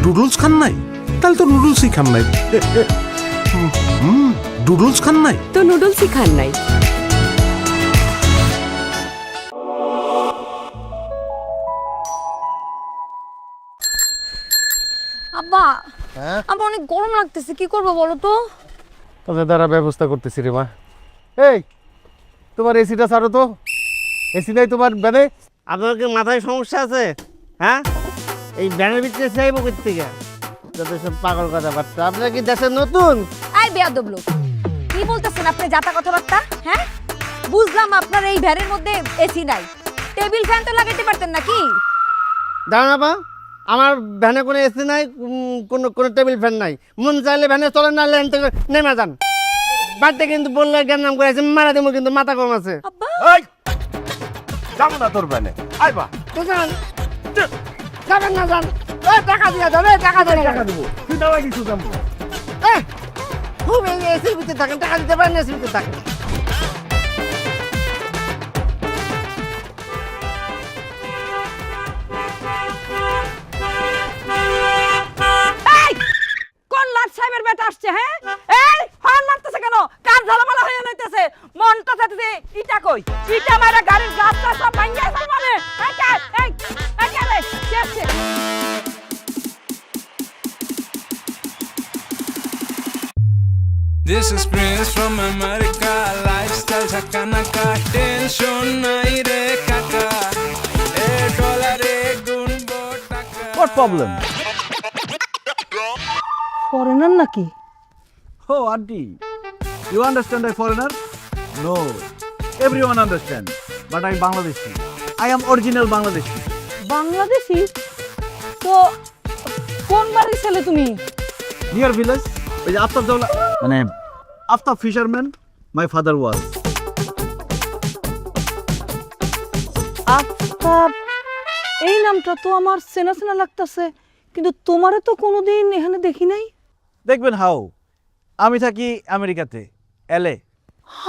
ডুডলস খান নাই? তাহলে তো নুডলসই খান নাই। ডুডলস খান নাই তো নুডলসই খান নাই। আব্বা আমার অনেক গরম লাগতেছে, কি করবো বলো তো? তোদের দ্বারা ব্যবস্থা করতেছি রে মা। এই তোমার এসিটা ছাড়ো তো, এসি নাই তোমার ব্যানে? আপনার কি মাথায় সমস্যা আছে? হ্যাঁ, এই ব্যানের ভিতরে চাইবো করতে গিয়ে যত সব পাগল কথাবার্তা। আপনার কি দেশের নতুন? আই বেয়াদব লোক, কি বলতেছেন আপনি জাতা কথাবার্তা? হ্যাঁ, বুঝলাম আপনার এই ভ্যানের মধ্যে এসি নাই, টেবিল ফ্যান তো লাগাইতে পারতেন নাকি? দাঁড়ান আপা, আমার ভ্যানে কোনো এসি নাই, কোনো টেবিল ফ্যান নাই। মন চাইলে ভ্যানে চলেন, না লেন থেকে নেমে যান। বাড়িতে কিন্তু বললে জ্ঞান নাম করেছে মারা দেবো, কিন্তু মাথা কম আছে। আব্বা যাবো না তোর ব্যানে, আইবা তো যান, যাবেন না যান। টাকা দিয়ে যান, টাকা দিয়ে টাকা দেবো। তুই দাওয়া কিছু যাবো। খুব এসির ভিতরে থাকেন, টাকা দিতে পারেন, এসির ভিতরে থাকেন। কোন লাট সাহেবের বেটা আসছে? হ্যাঁ, এই হর্ন মারতেছে কেন? কার ঝালাপালা হয়ে যাইতেছে? মনটা চাইতেছে ইটা কই, ইটা মারা গাড়ির গাছটা সব ভাঙিয়ে ফেল মানে। এই কে, এই কে রে? কে আছে? This is Prince from America. Lifestyle chakanaka, tension nai re kaka. $1 gunbo taka. What problem? Foreigner নাকি? Oh, auntie, you understand a foreigner? No, everyone understands. But I'm Bangladeshi. I am original Bangladeshi. Bangladeshi? তো কোন বাড়ির ছেলে তুমি? Near village, ওই যে আফতাব জওলা, মানে Aftab fisherman, my father was. Aftab, এই নামটা তো আমার চেনা চেনা লাগতেছে, কিন্তু তোমারে তো কোনোদিন এখানে দেখি নাই। দেখবেন হাউ, আমি থাকি আমেরিকাতে, LA,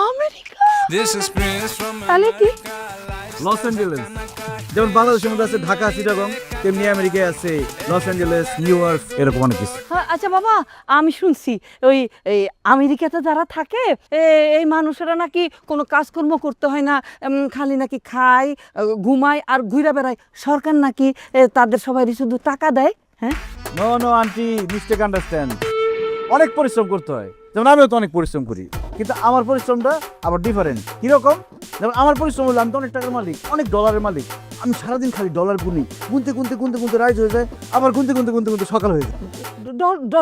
America? This is Prince from তাহলে কি? Los Angeles. যেমন বাংলাদেশের মধ্যে আছে ঢাকা, চিটাগং, তেমনি আমেরিকায় আছে লস অ্যাঞ্জেলেস, নিউ ইয়র্ক, এরকম অনেক কিছু। হ্যাঁ, আচ্ছা বাবা, আমি শুনছি ওই এই আমেরিকাতে যারা থাকে এই মানুষেরা নাকি কোনো কাজকর্ম করতে হয় না, খালি নাকি খায়, ঘুমায় আর ঘুরে বেড়ায়। সরকার নাকি তাদের সবাই শুধু টাকা দেয়। হ্যাঁ, no no aunty, mistake understand. অনেক পরিশ্রম করতে হয়, যেমন আমিও তো অনেক পরিশ্রম করি, কিন্তু আমার পরিশ্রমটা আবার ডিফারেন্ট। কীরকম? যেমন আমার পরিশ্রম হলো, আমি তো অনেক টাকার মালিক, অনেক ডলারের মালিক। আমি সারাদিন খালি ডলার গুনি, গুনতে গুনতে গুনতে গুনতে রাইজ হয়ে যায়, আবার গুনতে গুনতে গুনতে গুনতে সকাল হয়ে যায়।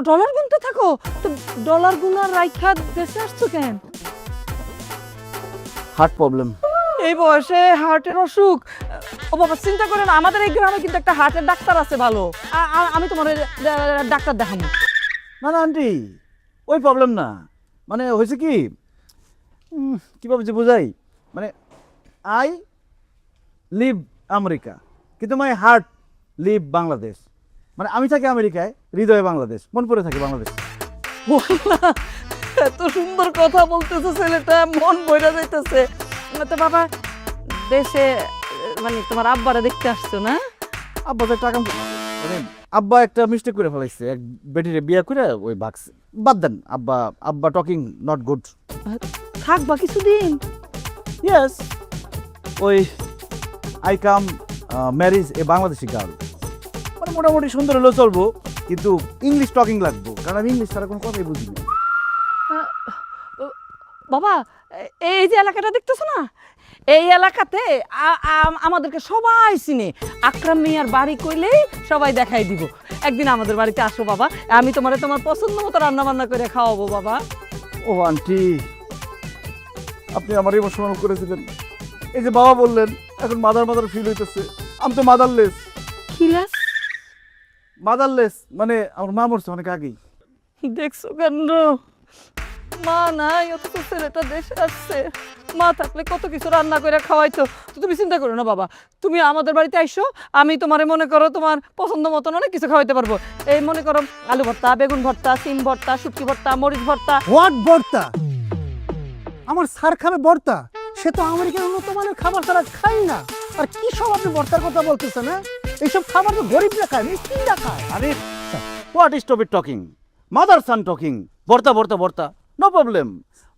ডলার গুনতে থাকো? তো ডলার গুনার রাইখা দেশে আসছো কেন? Heart problem. এই বয়সে হার্টের অসুখ? ও বাবা, চিন্তা করেন, আমাদের এই গ্রামে কিন্তু একটা হার্টের ডাক্তার আছে ভালো। আমি তোমার ডাক্তার দেখাবো। না না আন্টি, ওই প্রবলেম না। মানে হয়েছে কি, কীভাবে যে বোঝাই, মানে আই লিভ আমেরিকা, কিন্তু মাই হার্ট লিভ বাংলাদেশ। মানে আমি থাকি আমেরিকায়, হৃদয়ে বাংলাদেশ, মন পড়ে থাকে বাংলাদেশ। এত সুন্দর কথা বলতেছে ছেলেটা, মন বইরা যাইতেছে। তো বাবা, দেশে মানে তোমার আব্বারা দেখতে আসছো না? আব্বা তো টাকা, মানে আব্বা একটা মিস্টেক করে ফেলাইছে, এক বেটিরে বিয়ে করে ওই বাক্সে। বাদ দেন, আব্বা আব্বা টকিং নট গুড। থাকবা কিছুদিন? ইয়েস, ওই I come marriage a Bangladeshi girl. মানে মোটামুটি সুন্দর হলেও চলবো, কিন্তু ইংলিশ টকিং লাগবো, কারণ আমি ইংলিশ ছাড়া কোনো কথাই বুঝি না। বাবা, এই যে এলাকাটা দেখতেছো না, এই এলাকাতে আমাদেরকে সবাই চিনে। আকরাম মিয়ার বাড়ি কইলেই সবাই দেখাই দিব। একদিন আমাদের বাড়িতে আসো বাবা, আমি তোমার পছন্দ মতো রান্না বান্না করে খাওয়াবো বাবা। ও আন্টি, আপনি আমার ইমোশনাল করেছিলেন। এই যে বাবা বললেন, এখন মাদার ফিল হইতেছে। আমি তো মাদারলেস। খিলাস? মাদারলেস মানে আমার মা মরছে অনেক আগেই। দেখছো কেন? মা নাই, অথচ ছেলেটা দেশে আসছে। মা থাকলে কত কিছু রান্না করে খাওয়াইতো। তো তুমি চিন্তা করো না বাবা, তুমি আমাদের বাড়িতে আইসো, আমি তোমারে মনে করো তোমার পছন্দ মতন অনেক কিছু খাওয়াইতে পারবো। এই মনে করো আলু ভর্তা, বেগুন ভর্তা, সিম ভর্তা, শুটকি ভর্তা, মরিচ ভর্তা। হোয়াট ভর্তা? আমার স্যার খাবে ভর্তা? সে তো আমেরিকার উন্নত মানের খাবার তারা খাই না। আর কি সব আপনি ভর্তার কথা বলতেছেন? না, এইসব খাবার তো গরিবরা খায়, মিসকিনরা খায়। আরে what is top it talking, mother son talking, bharta bharta bharta, no problem.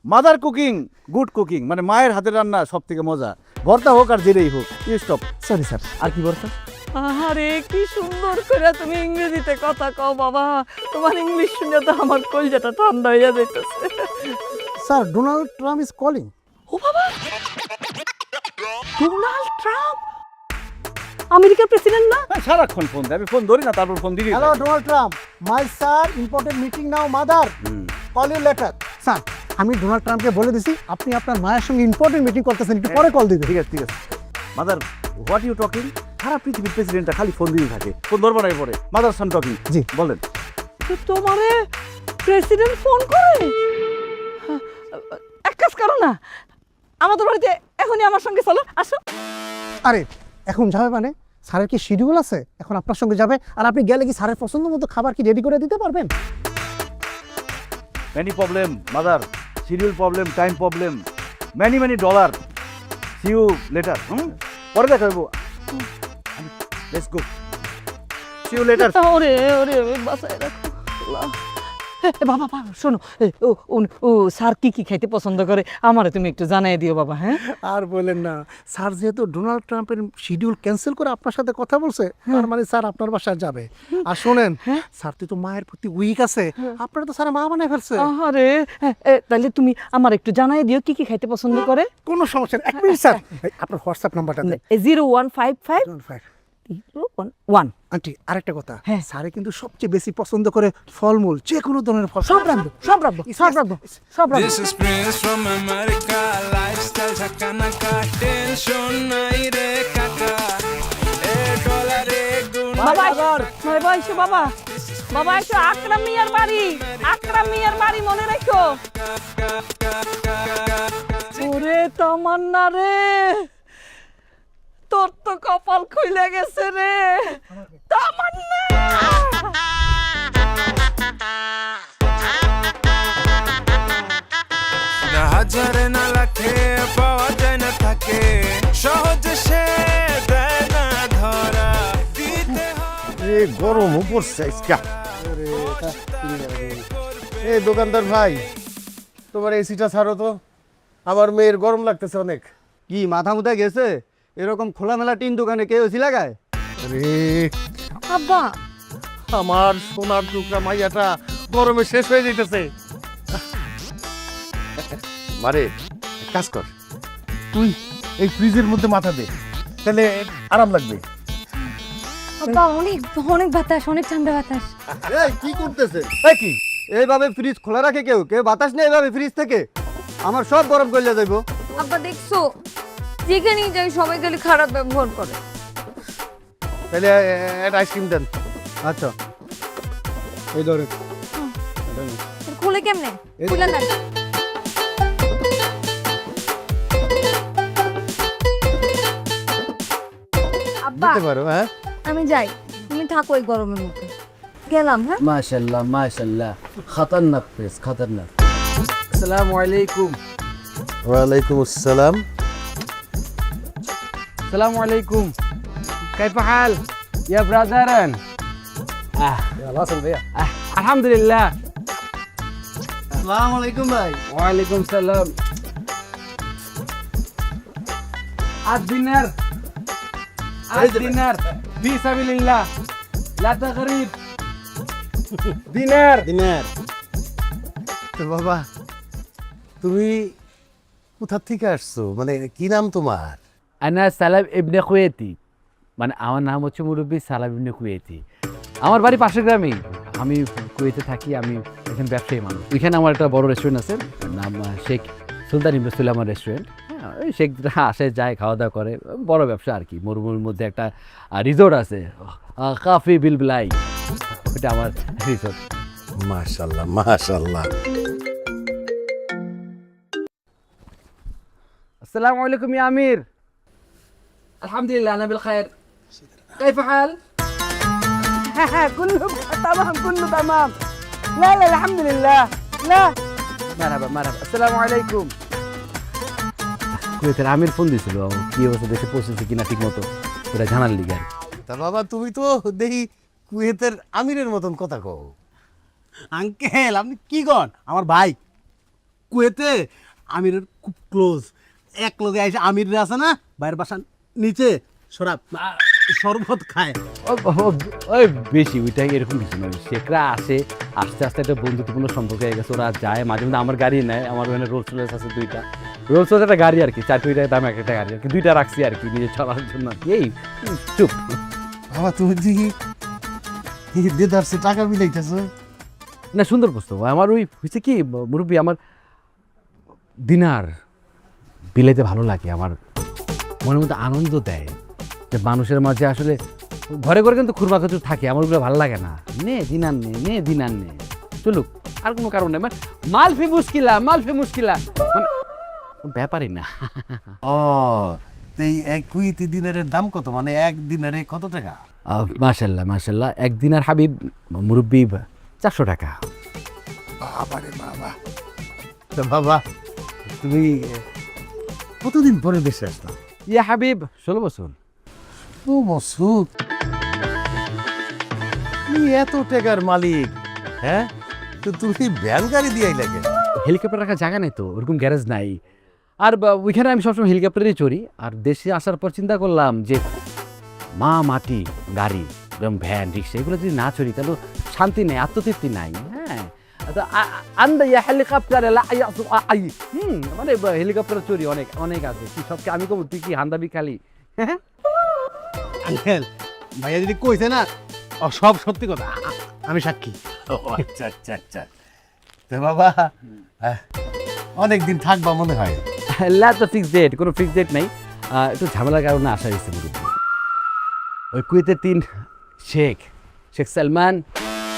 Mother cooking, good cooking, মানে মায়ের হাতের রান্না সব থেকে মজা, ভর্তা হোক আর যেটাই হোক। ইউ স্টপ, সরি স্যার, আর কি ভর্তা? আরে কি সুন্দর করে তুমি ইংরেজিতে কথা কও বাবা, তোমার ইংলিশ শুনে তো আমার কলজাটা ঠান্ডা হয়ে যাইতেছে। Sir, Donald Trump is calling. ও বাবা, ডোনাল্ড ট্রাম্প আমেরিকার প্রেসিডেন্ট না? সারাক্ষণ ফোন দেয়, আমি ফোন ধরি না, তারপর ফোন দিই। Hello Donald Trump, my sir, important meeting now mother, call you later. Sir, আমি ডোনাল্ড ট্রাম্পকে বলে দিছি আপনি আপনার মায়ের সঙ্গে ইম্পর্টেন্ট মিটিং করতেছেন, একটু পরে কল দিবেন। ঠিক আছে ঠিক আছে। Mother what you talking? সারা পৃথিবীর প্রেসিডেন্টটা খালি ফোন দিয়ে থাকে, ফোন ধরবো না পরে। মাদার সান টকিং, জি বলেন। তো তোমারে প্রেসিডেন্ট ফোন করে? এক কাজ করো না, আমাদের বাড়িতে এখনই আমার সঙ্গে চলো, আসো। আরে এখন যাবে মানে? স্যারের কি শিডিউল আছে? এখন আপনার সঙ্গে যাবে, আর আপনি গেলে কি স্যারের পছন্দ মতো খাবার কি রেডি করে দিতে পারবেন? Many problem mother, schedule problem, time problem, many many dollar. See you later. পরে দেখা হইব। Let's go, see you later. ওরে ওরে বাসায় রাখো। বাবা বাবা শোনো, ও স্যার কি কি খাইতে পছন্দ করে আমারে তুমি একটু জানাই দিও বাবা। হ্যাঁ, আর বলেন না, স্যার যেহেতু ডোনাল্ড ট্রাম্পের শিডিউল ক্যান্সেল করে আপনার সাথে কথা বলছে, তার মানে স্যার আপনার বাসায় যাবে। আর শোনেন, স্যার তো মায়ের প্রতি উইক আছে, আপনারা তো স্যার মা বানায় ফেলছে। আরে তাহলে তুমি আমার একটু জানাই দিও কি কি খাইতে পছন্দ করে। কোনো সমস্যা নেই, এক মিনিট স্যার, আপনার হোয়াটসঅ্যাপ নাম্বারটা দেন। 0155011। আন্টি, আরেকটা কথা, হ্যাঁ। স্যারে কিন্তু সবচেয়ে বেশি পছন্দ করে ফলমূল, যে কোনো ধরনের ফল। সব রাখবো সব রাখবো সব রাখবো সব রাখবো। This is Prince from America, lifestyle ঝাঁকানাকা, টেনশন নাই রে কাকা, $1 গুণ। বাবা বাবা এসো, বাবা বাবা এসো, আকরাম মিয়ার বাড়ি, আকরাম মিয়ার বাড়ি মনে রাখো। ওরে তামান্না রে, তোর তো কপাল খুলে গেছে রে তামান্না। না হাজারে না লাখে পাওয়া যায় না থাকে, সহজে সে দেয় না ধরা, দিতে হয়। এ গরম পড়ছে আজকে। এই দোকানদার ভাই, তোমার এসিটা ছাড়ো তো, আমার মেয়ের গরম লাগতেছে অনেক। কি মাথা মুথা গেছে? এরকম খোলামেলা টিন দোকানে কেউ এসি লাগায়? আরে আব্বা আমার সোনার টুকরা মাইয়াটা গরমে শেষ হয়ে যাইতেছে। মারে এক কাজ কর, তুই এই ফ্রিজের মধ্যে মাথা দে, তাহলে আরাম লাগবে। আব্বা অনেক অনেক বাতাস, অনেক ঠান্ডা বাতাস। এই কি করতেছে? এই কি এইভাবে ফ্রিজ খোলা রাখে কেউ? কেউ বাতাস নেই এইভাবে ফ্রিজ থেকে? আমার সব গরম করলে যাইব। আব্বা দেখছো, যেখানেই যাই সবাই খালি খারাপ ব্যবহার করে। তাহলে একটা আইসক্রিম দেন। আচ্ছা, এই ধরে খুলে কেমনে? খুলে দেন। আব্বা দিতে পারো? হ্যাঁ, আমি যাই, তুমি থাকো এই গরমের মধ্যে। গেলাম। হ্যাঁ মাশাল্লাহ মাশাল্লাহ, খতরনাক প্রেস খতরনাক। আসসালামু আলাইকুম। ওয়ালাইকুম আসসালাম। আসসালামু আলাইকুম। কাইফা হাল ইয়া ব্রাদারান? আলহামদুলিল্লাহ। আসসালামু আলাইকুম ভাই। ওয়ালাইকুম সালাম। الدينار الدينار في سبيل الله لا تغريب دينار দিনার। তো বাবা, তুমি কোথা থেকে আসছো? মানে কি নাম তোমার? أنا سلام ابن خويتي, মানে আমার নাম হচ্ছে মুরব্বী সালাম ইবনে কুয়েতি। আমার বাড়ি পাশের গ্রামেই, আমি কুয়েতে থাকি, আমি এখানে ব্যবসায়ী মানুষ। এখানে আমার একটা বড় রেস্টুরেন্ট আছে, নাম শেখ সুলতান ইবনে সুলাইমান রেস্টুরেন্ট। হ্যাঁ, ওই শেখরা আসে যায়, খাওয়া দাওয়া করে, বড় ব্যবসা আর কি। মরুভূমির মধ্যে একটা রিসোর্ট আছে, কাফি বিলবিলাই, ওইটা আমার রিসোর্ট। মাশাআল্লাহ মাশাআল্লাহ। আসসালামু আলাইকুম ইয়া আমির। আলহামদুলিল্লাহ আনা বিল খায়র। কাইফা হাল? كله تمام كله تمام. لا لا الحمد لله. لا মারহাবা মারহাবা। আসসালামু আলাইকুম। কুয়েতের আমির ফোন দিছিল, কি অবস্থা, দেশে পৌঁছেছে কিনা ঠিক মতো, ওরা জানার লিগে। তা বাবা, তুমি তো দেখি কুয়েতের আমিরের মতন কথা কও। আঙ্কেল আপনি কি কন? আমার ভাই কুয়েতে আমিরের খুব ক্লোজ। এক লগে আইসে আমির আছে না, ভাইয়ের বাসা নিচে শরবত খায়। ওই বেশি ওইটাই এরকম কিছু নয়, শেখরা আসে আস্তে আস্তে একটা বন্ধুত্বপূর্ণ সম্পর্ক হয়ে গেছে, ওরা যায় মাঝে মধ্যে। আমার গাড়ি নেয়, আমার ওখানে রোলস রয়েস আছে 2টা, রোলস রয়েস একটা গাড়ি আর কি, 4 কোটি টাকা দাম একটা গাড়ি আর কি, 2টা রাখছি আর কি নিজে চলার জন্য আর কি। এই চুপ। বাবা তুমি দেখি দেদারসে টাকা বিলাইতেছ। না সুন্দর প্রশ্ন। আমার ওই হয়েছে কি মুরব্বী, আমার দিনার বিলাইতে ভালো লাগে, আমার মনের মধ্যে আনন্দ দেয় যে মানুষের মাঝে আসলে ঘরে ঘরে কিন্তু খুরমা খচুর থাকে, আমার ওগুলো ভালো লাগে না। নে দিনার নে দিনার নে চলুক, আর কোনো কারণ নেই। মানে মালফি মুশকিলা মানে ব্যাপারই না। ও এই এক কুয়েতি দিনারের দাম কত? মানে এক দিনারে কত টাকা? মাশাল্লাহ একদিন আর হাবিব মুরব্বী 400 টাকা। বাবারে বাবা। তো বাবা তুমি কতদিন পরে দেশে আসলাম? ইয়া হাবিব 16 বছর। ও মসুদ, তুমি এত টাকার মালিক, হ্যাঁ? তো তুমি ভ্যান গাড়ি দিয়ে লাগে? হেলিকপ্টার রাখার জায়গা নেই তো, ওরকম গ্যারেজ নাই। আর ওইখানে আমি সবসময় হেলিকপ্টারেই চড়ি। আর দেশে আসার পর চিন্তা করলাম যে মাটি গাড়ি এবং ভ্যান রিক্সা এগুলো যদি না চড়ি তাহলে শান্তি নেই, আত্মতৃপ্তি নাই। হ্যাঁ মানে হেলিকপ্টার চড়ি অনেক অনেক আছে। কি সবকে আমি কব তুই কি হান্দাবি খালি? হ্যাঁ আঙ্কেল ভাইয়া যদি কইছে না সব সত্যি কথা, আমি সাক্ষী। আচ্ছা। তো বাবা অনেক দিন থাকবা মনে হয়? তো ফিক্স ডেট, কোনো ফিক্স ডেট নেই। একটু ঝামেলার কারণে আসা হয়েছে মুরব্বী। ওই কুয়েতের 3 শেখ সালমান,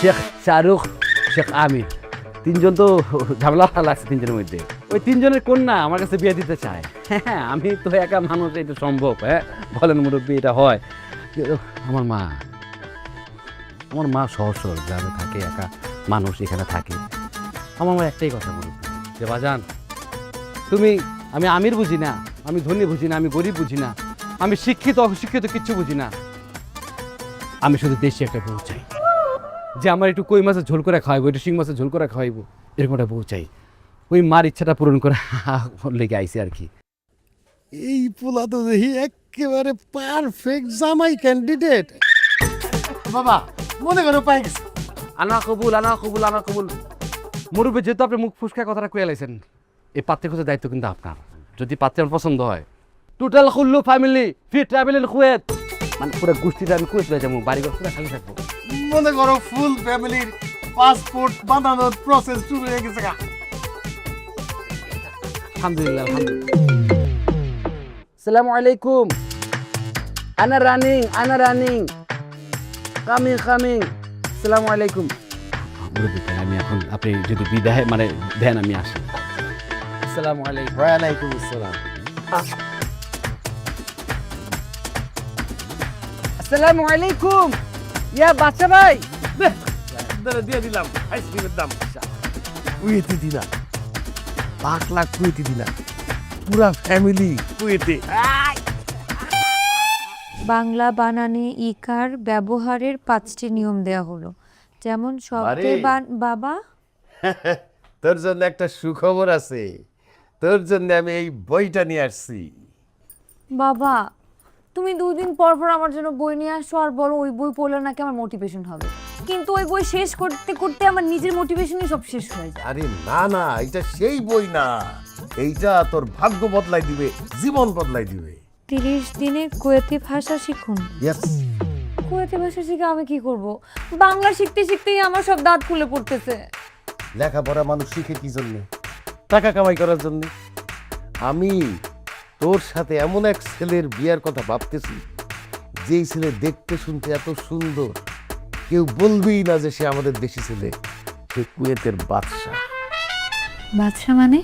শেখ শাহরুখ, শেখ আমির, 3জন তো ঝামেলা লাগছে 3জনের মধ্যে। ওই 3জনের কন্যা আমার কাছে বিয়ে দিতে চায়। হ্যাঁ আমি তো একা মানুষ, এটা সম্ভব? হ্যাঁ বলেন মুরব্বী, এটা হয়? আমার মা শহর গ্রামে থাকে, একা মানুষ এখানে থাকে। আমার মা একটাই কথা মুরব্বী যে বাজান তুমি, আমি আমির বুঝি না, আমি ধনী বুঝি না, আমি গরিব বুঝি না, আমি শিক্ষিত অশিক্ষিত কিচ্ছু বুঝি না, আমি শুধু দেশি একটা বউ চাই যে আমার একটু কই মাছের ঝোল করে খাওয়াইবো, একটু শিং মাছের ঝোল করে খাওয়াইবো, এরকম একটা বউ চাই। ওই মার ইচ্ছাটা পূরণ করে লেগে আইসি আর কি। এই পোলা তো দেখি একেবারে পারফেক্ট জামাই ক্যান্ডিডেট। বাবা মনে করো পাই গেছে। আনা কবুল মুরব্বী, যেহেতু আপনি মুখ ফুসকা কথাটা কয়ে লাইছেন, এই পাত্রে খোঁজার দায়িত্ব কিন্তু আপনার। যদি পাত্রে আমার পছন্দ হয়, total Kullu family fee travel in Kuwait, মানে পুরো গোষ্ঠীটা আমি কুয়েত হয়ে যাবো, বাড়িঘর পুরো খালি থাকবো। মনে করো ফুল ফ্যামিলির পাসপোর্ট বানানোর প্রসেস শুরু হয়ে গেছে। আলহামদুলিল্লাহ। আসসালামু আলাইকুম। আনা রানিং কামিং। আসসালামু আলাইকুম। আমি এখন আপনি যদি বিদায় মানে দেন আমি আসি। আসসালামু আলাইকুম। ওয়ালাইকুম আসসালাম। আসসালামু আলাইকুম। ইয়া বাচ্চা ভাই দিয়ে দিলাম আইসক্রিমের দাম। কুয়েতি দিনা 5 লাখ কুয়েতি দিনা, পুরা ফ্যামিলি কুয়েতে। বাংলা বানানে ইকার ব্যবহারের 5টি নিয়ম দেয়া হলো, যেমন শব্দের বাবা। তোর জন্য একটা সুখবর আছে, তোর জন্য আমি এই বইটা নিয়ে আসছি। বাবা তুমি 2 দিন পর পর আমার জন্য বই নিয়ে আসো আর বলো ওই বই পড়লে নাকি আমার মোটিভেশন হবে, কিন্তু ওই বই শেষ করতে করতে আমার নিজের মোটিভেশনই সব শেষ হয়ে যায়। আরে না এটা সেই বই না, এইটা তোর ভাগ্য বদলাই দিবে, জীবন বদলাই দিবে। 30 দিনে কুয়েতি ভাষা শিখুন। ইয়েস। কুয়েতি ভাষা শিখে আমি কি করব? বাংলা শিখতে শিখতেই আমার সব দাঁত খুলে পড়তেছে। লেখাপড়া মানুষ শিখে কি জন্য? টাকা কামাই করার জন্য। আমি তোর সাথে এমন এক ছেলের বিয়ার কথা ভাবতেছি, যেই ছেলে দেখতে শুনতে এত সুন্দর, কেউ বলবেই না যে সে আমাদের দেশি ছেলে। সে কুয়েতের বাদশা। বাদশা মানে?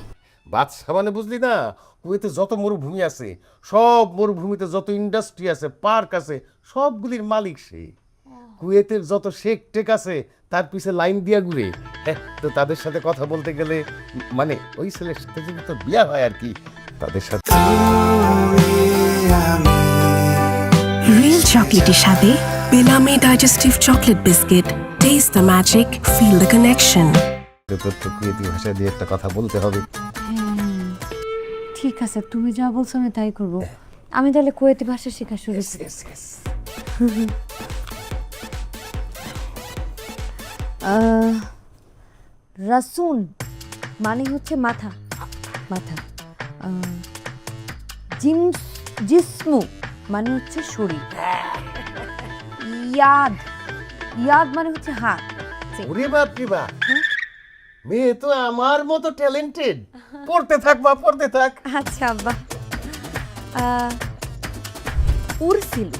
বাদশা মানে বুঝলি না? কুয়েতে যত মরুভূমি আছে, সব মরুভূমিতে যত ইন্ডাস্ট্রি আছে, পার্ক আছে, সবগুলির মালিক সে। কুয়েতের যত শেখ টেক আছে তার পিছে লাইন দিয়া ঘুরে। তো তাদের সাথে কথা বলতে গেলে, মানে ওই ছেলের সাথে যদি তোর বিয়া হয় আর কি, তাদের সাথে। রিয়েল চকলেটের সাথে Belami Digestive Chocolate Biscuit. Taste the magic, feel the connection. তোর তো কুয়েতি ভাষা দিয়ে একটা কথা বলতে হবে। ঠিক আছে, তুমি যা বলছো আমি তাই করবো। আমি তাহলে কুয়েতি ভাষা শেখা শুরু করি। রাসুন মানে হচ্ছে মাথা, মাথা। জিসমু মানে হচ্ছে শরীর। ইয়াদ, ইয়াদ মানে হচ্ছে হাত। ওরে বাপ রে বাপ, মেয়ে তো আমার মতো ট্যালেন্টেড। পড়তে থাক মা, পড়তে থাক। আচ্ছা আব্বা। উরসিলু,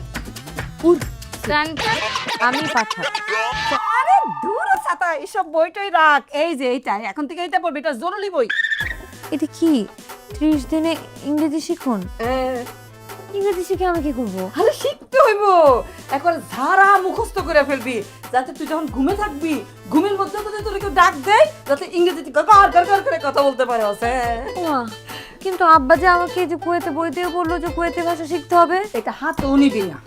আমি পাঠাবো। আরে দূর ছাতা, এসব বইটাই রাখ। এই যে এইটা, এখন থেকে এইটা পড়বি, এটা জরুরি বই। এটা কি 30 দিনে ইংরেজি শিখুন? ইংরেজি শিখে আমি কি করবো? আরে শিখতে হইব, এখন ঝাড়া মুখস্থ করে ফেলবি, যাতে তুই যখন ঘুমে থাকবি, ঘুমের মধ্যে মধ্যে তোর কেউ ডাক দেয়, যাতে ইংরেজিতে গড় গড় গড় করে কথা বলতে পারে। ওমা, কিন্তু আব্বা যে আমাকে এই যে কুয়েতে বই দিয়ে বললো যে কুয়েতে ভাষা শিখতে হবে। এটা হাতও নিবি না,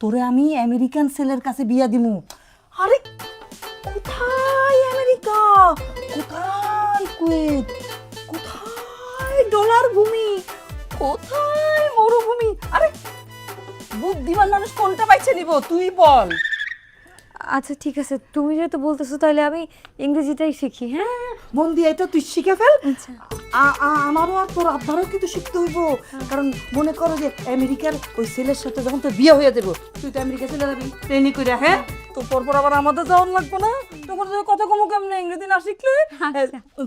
তোরে আমি আমেরিকান ছেলের কাছে বিয়া দিমু। আরে কোথায় আমেরিকা, কোথায় কুয়েত, কোথায় ডলার ভূমি, কোথায় মরুভূমি? আরে বুদ্ধিমান মানুষ কোনটা বাইছে নিব, তুই বল। আচ্ছা ঠিক আছে, তুমি যেহেতু বলতেছো তাহলে আমি ইংরেজিটাই শিখি। হ্যাঁ, মন দিয়ে এটা তুই শিখে ফেল। আচ্ছা। আমারও আর তোর আব্বারও কিন্তু শিখতে হইব, কারণ মনে করো যে আমেরিকার ওই ছেলের সাথে যখন তোর বিয়ে হয়ে যাবো, তুই তো আমেরিকা চলে যাবি ট্রেনিং করে। হ্যাঁ, তো পরপর আবার আমাদের যাওয়ার লাগবো না, তখন কথা কমু কেমন ইংরেজি না শিখলে।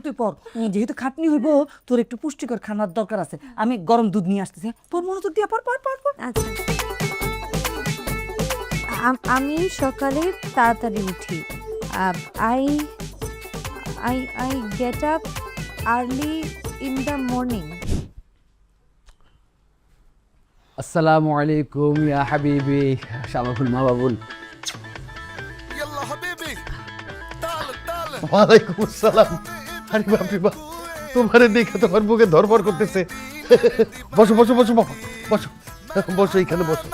তুই পর, যেহেতু খাটনি হইব, তোর একটু পুষ্টিকর খানার দরকার আছে। আমি গরম দুধ নিয়ে আসতেছি, তোর মনোযোগ দিয়ে পর পর পর পর। আচ্ছা, আমি সকালে তাড়াতাড়ি উঠি। I get up early in the morning. আসসালামু আলাইকুম ইয়া হাবিবি শামাফুল মা বাবুল। ওয়ালাইকুম আসসালাম। আরে বাপ রে বাপ, তোমারে দেখে তোমার বুকে ধরপড় করতেছে। বসো বসো বসো বাবা, বসো বসো, এখানে বসো।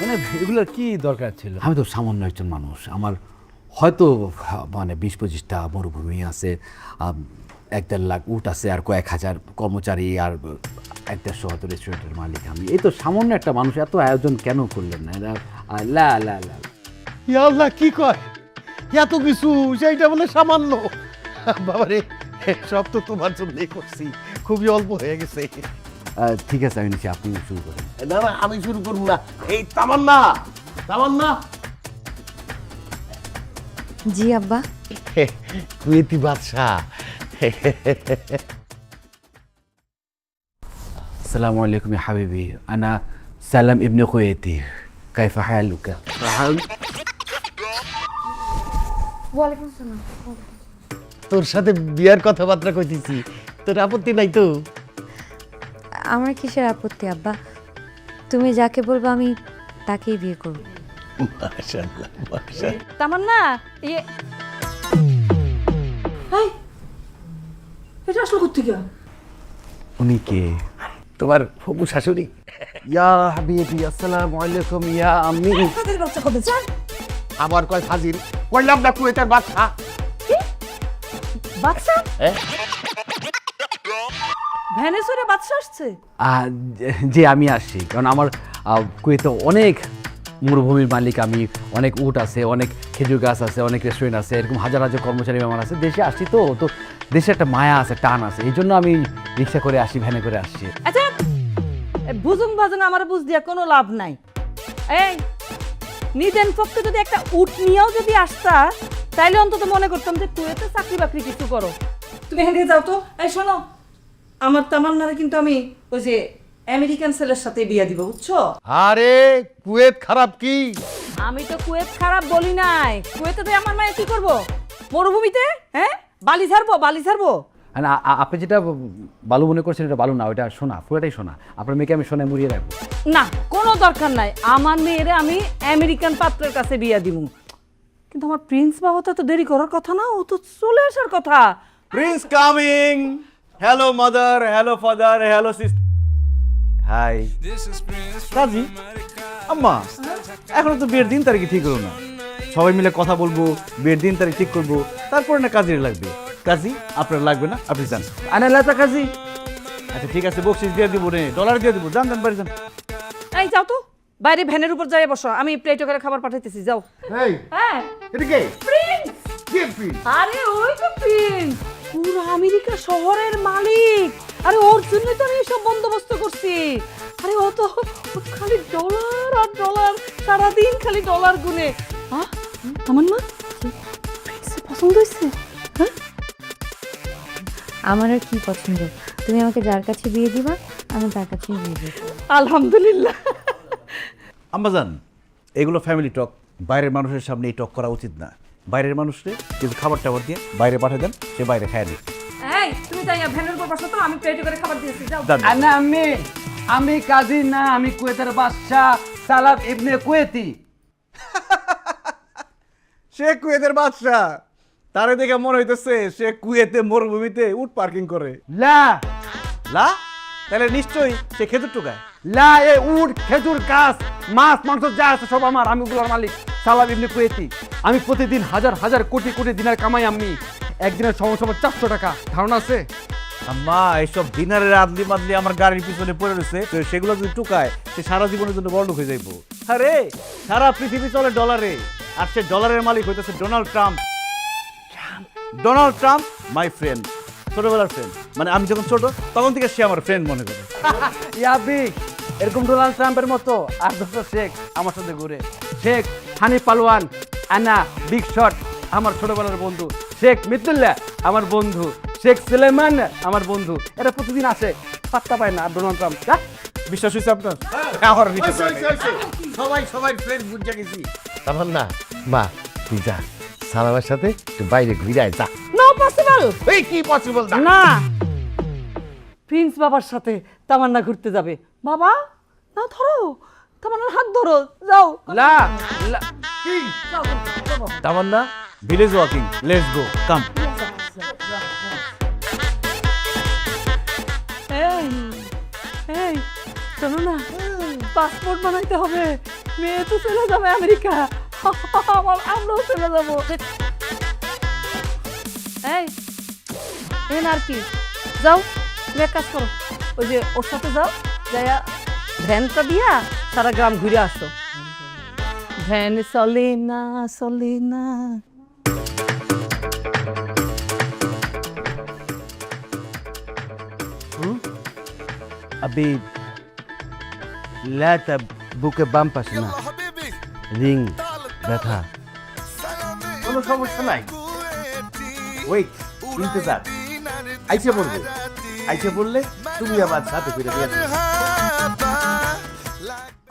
মানে এগুলোর কি দরকার ছিল? আমি তো সামান্য একজন মানুষ, আমার হয়তো মানে 20-25টা মরুভূমি আছে, 1-1.5 লাখ উট আছে, আর কয়েক হাজার কর্মচারী, আর 1-150 হয়তো রেস্টুরেন্টের মালিক আমি। এই তো সামান্য একটা মানুষ, এত আয়োজন কেন করলেন না? লা লা লা, ইয়া আল্লাহ, কি কয় এত কিছু, সেইটা মানে সামান্য? বাবারে, সব তো তোমার জন্যই করছি, খুবই অল্প হয়ে গেছে। ঠিক আছে, আমি নিচ্ছি, আপনি শুরু করেন। না না, আমি শুরু করব না। এই তামান্না, তামান্না। জি আব্বা। কুয়েতি বাদশা। আসসালামু আলাইকুম ইয়া হাবিবি, আনা সালাম ইবনে কুয়েতি, কাইফা হালুকা? ওয়ালাইকুম আসসালাম। তোর সাথে বিয়ার কথাবার্তা কইতেছি, তোর আপত্তি নাই তো? আমার কিসের আপত্তি আব্বা, তুমি যাকে বলবো আমি তাকেই বিয়ে করব। মাশাআল্লাহ, মাশাআল্লাহ। তামান্না, ইয়ে এটা আসলে কোথেকে? উনি কে? তোমার হবু শাশুড়ি। ইয়া হাবিবি, আসসালামু আলাইকুম ইয়া আম্মি। তাদের বাচ্চা কবে চান? আবার কয় ফাজিল, কইলাম না কুয়েতের বাদশা। বাচ্চা? ভেনেজুয়েলা বাচ্চা আসছে? যে আমি আসছি, কারণ আমার কুয়েতে অনেক মরুভূমির মালিক আমি, অনেক উট আছে, অনেক খেজুর গাছ আছে, অনেক রেস্টুরেন্ট আছে, এরকম হাজার হাজার কর্মচারী আমার আছে। দেশে আসছি তো দেশে একটা মায়া আছে, টান আছে, এই জন্য আমি রিক্সা করে আসি, ভ্যানে করে আসছি। আচ্ছা, বুঝুন বাজুন আমার বুঝ দিয়া কোনো লাভ নাই। এই নিদেন পক্ষে যদি একটা উট নিয়েও যদি আসতা, তাইলে অন্তত মনে করতাম যে তুই তো চাকরি বাকরি কিছু করো। তুমি এখান থেকে যাও তো। এই শোনো, আমার তামান্নারে কিন্তু আমি ওই যে আমেরিকান ছেলের সাথে বিয়া দিব, বুঝছো? আরে কুয়েত খারাপ কি? আমি তো কুয়েত খারাপ বলি নাই। কুয়েতে তো আমার মায়ে কি করবো? মরুভূমিতে হ্যাঁ বালি ঝাড়বো, বালি ঝাড়বো। না, আপনি যেটা বালু মনে করছেন এটা বালু না, ওইটা সোনা, পুরোটাই সোনা। আপনার মেয়েকে আমি সোনায় মুড়িয়ে রাখবো। না, কোনো দরকার নাই। আমার মেয়েরে আমি আমেরিকান পাত্রের কাছে বিয়া দিব। কিন্তু আমার প্রিন্স বাবা তো এত দেরি করার কথা না, ও তো চলে আসার কথা। Prince coming. Hello mother, hello father, hello sister. Hi Kazi আম্মা এখনো তো বিয়ের দিন তারিখ ঠিক হলো না সবাই মিলে কথা বলবো বিয়ের দিন তারিখ ঠিক করবো তারপরে না কাজীর লাগবে কাজী আপনার লাগবে না আপনি যান আনে লাতা কাজী আচ্ছা ঠিক আছে বকশিস দিয়ে দিব রে ডলার দিয়ে দিব যান যান বাড়ি যান এই যাও তো বাইরে ভ্যানের উপর যাই বসো আমি প্লেটে করে খাবার পাঠাইতেছি যাও এই হ্যাঁ এটা কে প্রিন্স কে প্রিন্স? আরে ওই তো প্রিন্স পুরো আমেরিকা শহরের মালিক আরে ওর জন্য তো আমি সব বন্দোবস্ত করছি আরে ও তো খালি ডলার আর ডলার সারাদিন খালি ডলার গুনে হ্যাঁ আমার না প্রিন্সের পছন্দ হয়েছে হ্যাঁ আমার আর কি পছন্দ তুমি আমাকে যার কাছে বিয়ে দিবা আমি তার কাছেই বিয়ে দেবো আলহামদুলিল্লাহ আম্মাজান এগুলো ফ্যামিলি টক বাইরের মানুষের সামনে এই টক করা উচিত না বাইরের মানুষকে কিছু খাবার টাবার দিয়ে বাইরে পাঠিয়ে দেন সে বাইরে খায় নি এই তুমি যাই ভ্যানের উপর বসো তো আমি প্লেটে করে খাবার দিয়েছি যাও না আমি কাজী না আমি কুয়েতের বাদশাহ সালাদ ইবনে কুয়েতি সে কুয়েতের বাদশা তারে দেখে মনে হইতেছে সে কুয়েতে মরুভূমিতে উট পার্কিং করে লা লা তাহলে নিশ্চয়ই সে খেজুর টুকায় লা এ উট খেজুর গাছ মাছ মাংস যা আছে সব আমার আমি ওগুলোর মালিক সালাদ ইবনে কুয়েতি আমি প্রতিদিন হাজার হাজার কোটি কোটি দিনের কামাই আমি একদিনের সময় 400 টাকা ধারণা আছে আম্মা এইসব ডিনারের আদলি মাদলি আমার গাড়ির পিছনে পড়ে রয়েছে তো সেগুলো যদি টুকায় সে সারা জীবনের জন্য বড়লোক হয়ে যাইবো আরে সারা পৃথিবী চলে ডলারে আর সে ডলারের মালিক হইতেছে Donald Trump Donald Trump my friend ছোটবেলার ফ্রেন্ড মানে আমি যখন ছোট তখন থেকে সে আমার ফ্রেন্ড মনে করে ইয়াবি এরকম ডোনাল্ড ট্রাম্পের মতো আর ডক্টর শেখ আমার সাথে ঘুরে শেখ হানি পালোয়ান আনা বিগ শট আমার ছোটবেলার বন্ধু শেখ মিতুল্লাহ আমার বন্ধু শেখ সুলেমান আমার বন্ধু এরা প্রতিদিন আসে পাত্তা পায় না আর ডোনাল্ড ট্রাম্প বিশ্বাস হয়েছে আপনার আমার বিশ্বাস হয় নাই। সবাই সবাই ফ্রেন্ড বুঝে গেছি তখন না মা তুই যা সালামের সাথে একটু বাইরে ঘুরে আয় যা নো পসিবল এই কি পসিবল না প্রিন্স বাবার সাথে তামান্না ঘুরতে যাবে বাবা না ধরো তামান্নার হাত ধরো যাও লা লা যাও, যাও, যাও, বাবা। তামান্না ভিলেজ ওয়াকিং লেটস গো কাম এই এই শোনো না পাসপোর্ট বানাইতে হবে মেয়ে তো চলে যাবে আমেরিকা আমরাও চলে যাবো এই আর কি যাও তুমি এক কাজ করো ওই যে ওর সাথে যাও যাইয়া ভ্যানটা দিয়া সারা গ্রাম ঘুরে আসো ভ্যান চলে না চলে না अभी लाता बुके बाम पास ना रिंग बैठा কোনো সমস্যা নাই ওয়েট ইন্তজার আইসে বলবে আইসে বললে তুমি আবার সাথে করে দিয়ে দিবে।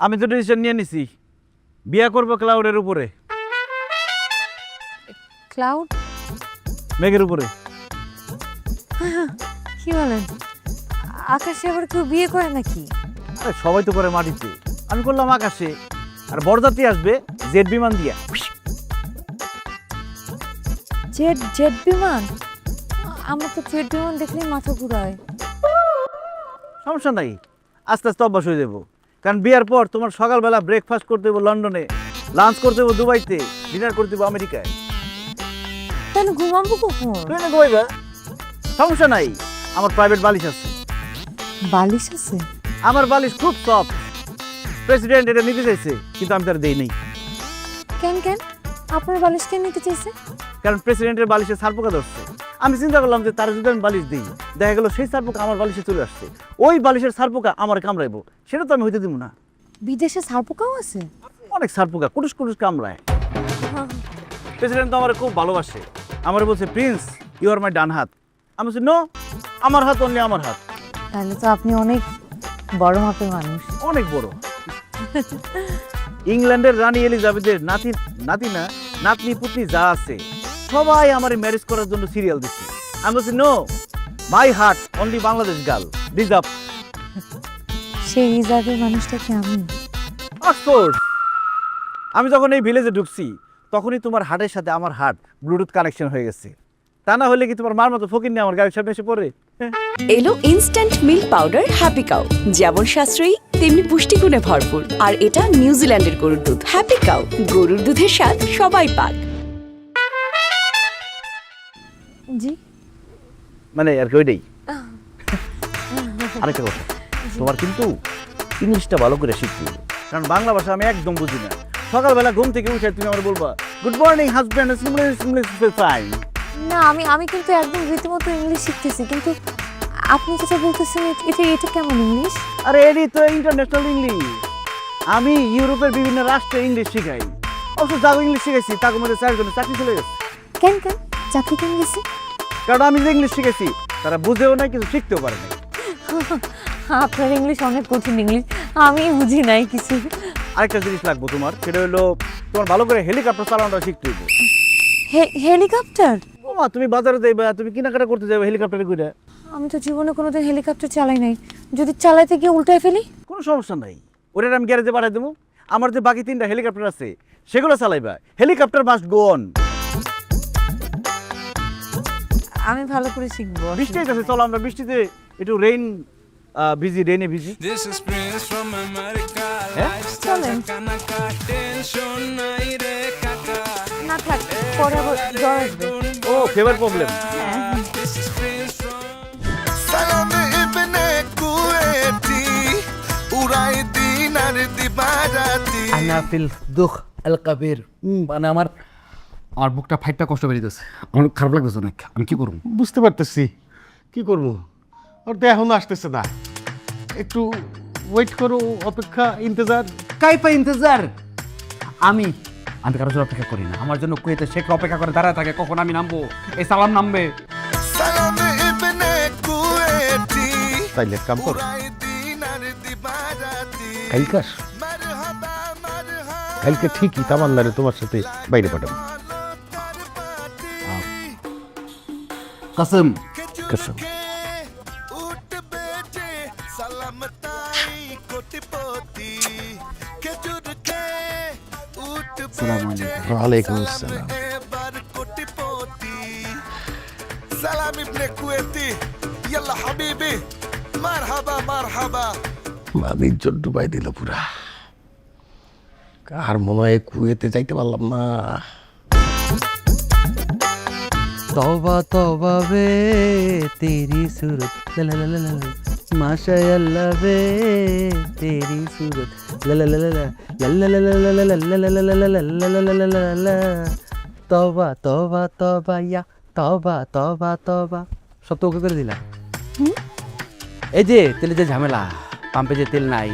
আমি তো ডিসিশন নিয়ে নিছি বিয়ে করবো ক্লাউডের উপরে ক্লাউড মেঘের উপরে কি বলেন আকাশে আবার কেউ বিয়ে করে নাকি আরে সবাই তো করে মাটিতে আমি করলাম আকাশে আর বরযাত্রী আসবে জেট বিমান দিয়া জেট জেট বিমান আমার তো জেট বিমান দেখলেই মাথা ঘুরায় সমস্যা নাই আস্তে আস্তে অভ্যাস হয়ে যাবো কারণ বিয়ার পর তোমার সকালবেলা ব্রেকফাস্ট করতে হবো লন্ডনে লাঞ্চ করতে হবো দুবাইতে ডিনার করতে হবো আমেরিকায় তাহলে ঘুমাবো কখন ট্রেনে ঘুমাইবা সমস্যা নাই আমার প্রাইভেট বালিশ আছে বালিশ আছে আমার বালিশ খুব সফট প্রেসিডেন্ট এটা নিতে চাইছে কিন্তু আমি তার দেই নাই কেন কেন আপনার বালিশ কেন নিতে চাইছে কারণ প্রেসিডেন্টের বালিশে সারপোকা ধরছে আমি চিন্তা করলাম যে তার যদি আমি বালিশ দিই দেখা গেল সেই সারপোকা আমার বালিশে চলে আসছে ওই বালিশের সারপোকা আমার কামড়াইবো সেটা তো আমি হইতে দিব না বিদেশে সারপোকাও আছে অনেক সারপোকা কুটুস কুটুস কামড়ায় প্রেসিডেন্ট তো আমার খুব ভালোবাসে আমার বলছে প্রিন্স ইউ আর মাই ডান হাত আমি বলছি নো আমার হাত অনলি আমার হাত তাহলে তো আপনি অনেক বড় মাপের মানুষ অনেক বড় ইংল্যান্ডের রানী এলিজাবেথের নাতনি পুতনি যা আছে সবাই আমার ম্যারেজ করার জন্য সিরিয়াল দিচ্ছে আমি বলছি no my heart only Bangladesh girl reserve সেই রিজার্ভের মানুষটা কি আমি অফকোর্স আমি যখন এই ভিলেজে ঢুকছি তখনই তোমার হার্টের সাথে আমার হার্ট ব্লুটুথ কানেকশন হয়ে গেছে তা না হলে কি তোমার মার মতো ফকির নিয়ে আমার গাড়ির সামনে এসে পড়ে? এলো instant milk powder happy cow, যেমন সাশ্রয়ী তেমনি পুষ্টিগুণে ভরপুর। আর এটা নিউজিল্যান্ডের গরুর দুধ। হ্যাপি কাউ, গরুর দুধের স্বাদ সবাই পাক। জি মানে আর কি ওইটাই। আরেকটা কথা, তোমার কিন্তু ইংলিশটা ভালো করে শিখতে হবে, কারণ বাংলা ভাষা আমি একদম বুঝি না। সকালবেলা ঘুম থেকে উঠে তুমি আমার বলবা গুড মর্নিং হাজব্যান্ড, ফাইন। না, আমি কিন্তু একদম রীতিমতো ইংলিশ শিখতেছি, কিন্তু আপনি যেটা বলতেছেন এটা কেমন ইংলিশ? আরে এডি তো ইন্টারন্যাশনাল ইংলিশ। আমি ইউরোপের বিভিন্ন রাষ্ট্রে ইংলিশ শিখাই। অবশ্য যাও ইংলিশ শিখাইছি তার মধ্যে 4 জনের চাকরি চলে গেছে। কেন চাকরি কেন গেছে? কারণ আমি যে ইংলিশ শিখেছি তারা বুঝেও নাই, কিছু শিখতেও পারে নাই। আপনার ইংলিশ অনেক কঠিন ইংলিশ, আমি বুঝি নাই কিছু। আরেকটা জিনিস লাগবো তোমার, সেটা হলো তোমার ভালো করে হেলিকপ্টার চালানোটা শিখতে হইব। হেলিকপ্টার? ওমা, তুমি বাজারে যাইবা, তুমি কেনাকাটা করতে যাবে হেলিকপ্টারে করে। আমি তো জীবনে কোনোদিন হেলিকপ্টার চালাই নাই, যদি চালাইতে গিয়ে উল্টায় ফেলি? কোনো সমস্যা নাই, ওটা আমি গ্যারেজে পাঠাই দেবো। আমার যে বাকি 3টা হেলিকপ্টার আছে সেগুলো চালাইবা। Helicopter must go on. আমি ভালো করে শিখবো। বৃষ্টি আছে, চলো আমরা বৃষ্টিতে একটু রেইনে ভিজি। This is Prince from America. চলেন। Tension নাই রে কাকা। না থাক, পরে আবার জ্বর আসবে। Oh, fever problem. This is Prince from Salam ibne Kuwaiti. Urai dinar dibarati. আনা ফিল দুঃখ আল কাবির, মানে আমার বুকটা ফাইটটা কষ্ট বেরিয়েছে, আমার খারাপ লাগতেছে অনেক। আমি কি করব? বুঝতে পারতেছি কি করবো, ওর তো এখনো আসতেছে না। একটু ওয়েট করো, অপেক্ষা, ইন্তজার। কাইপা ইন্তজার? আমি কারোর জন্য অপেক্ষা করি না। আমার জন্য কুয়েতে শেখ অপেক্ষা করে দাঁড়ায় থাকে কখন আমি নামবো, এই সালাম নামবে। Salam ibne Kuwaiti. তাইলে এক কাম করো, Urai dinar dibarati. কালকার Marhaba marhaba. কালকে ঠিকই তামান্নারে তোমার সাথে বাইরে পাঠাবো। কসম কসম। উঠ বেজে সালামতাই কোটিপতি খেজুর খে উঠ আসসালামু আলাইকুম। ওয়ালাইকুম আসসালাম। এবার কোটিপতি সালাম ইবনে কুয়েতি ইয়াল্লা হাবিবি মারহাবা মারহাবা। মাদির জন্য ডুবাই দিল পুরা। কার মনে হয় কুয়েতে যাইতে পারলাম না। तौबा तौबा वे तेरी सूरत ला ला ला ला ला माशाअल्लाह वे तेरी सूरत ला ला ला ला ला ला ला ला ला ला ला ला ला ला ला ला ला ला ला तौबा तौबा तौबा या तौबा तौबा तौबा সব তো ওকে করে দিলা। এই যে তেলের যে ঝামেলা, পাম্পে যে তেল নাই,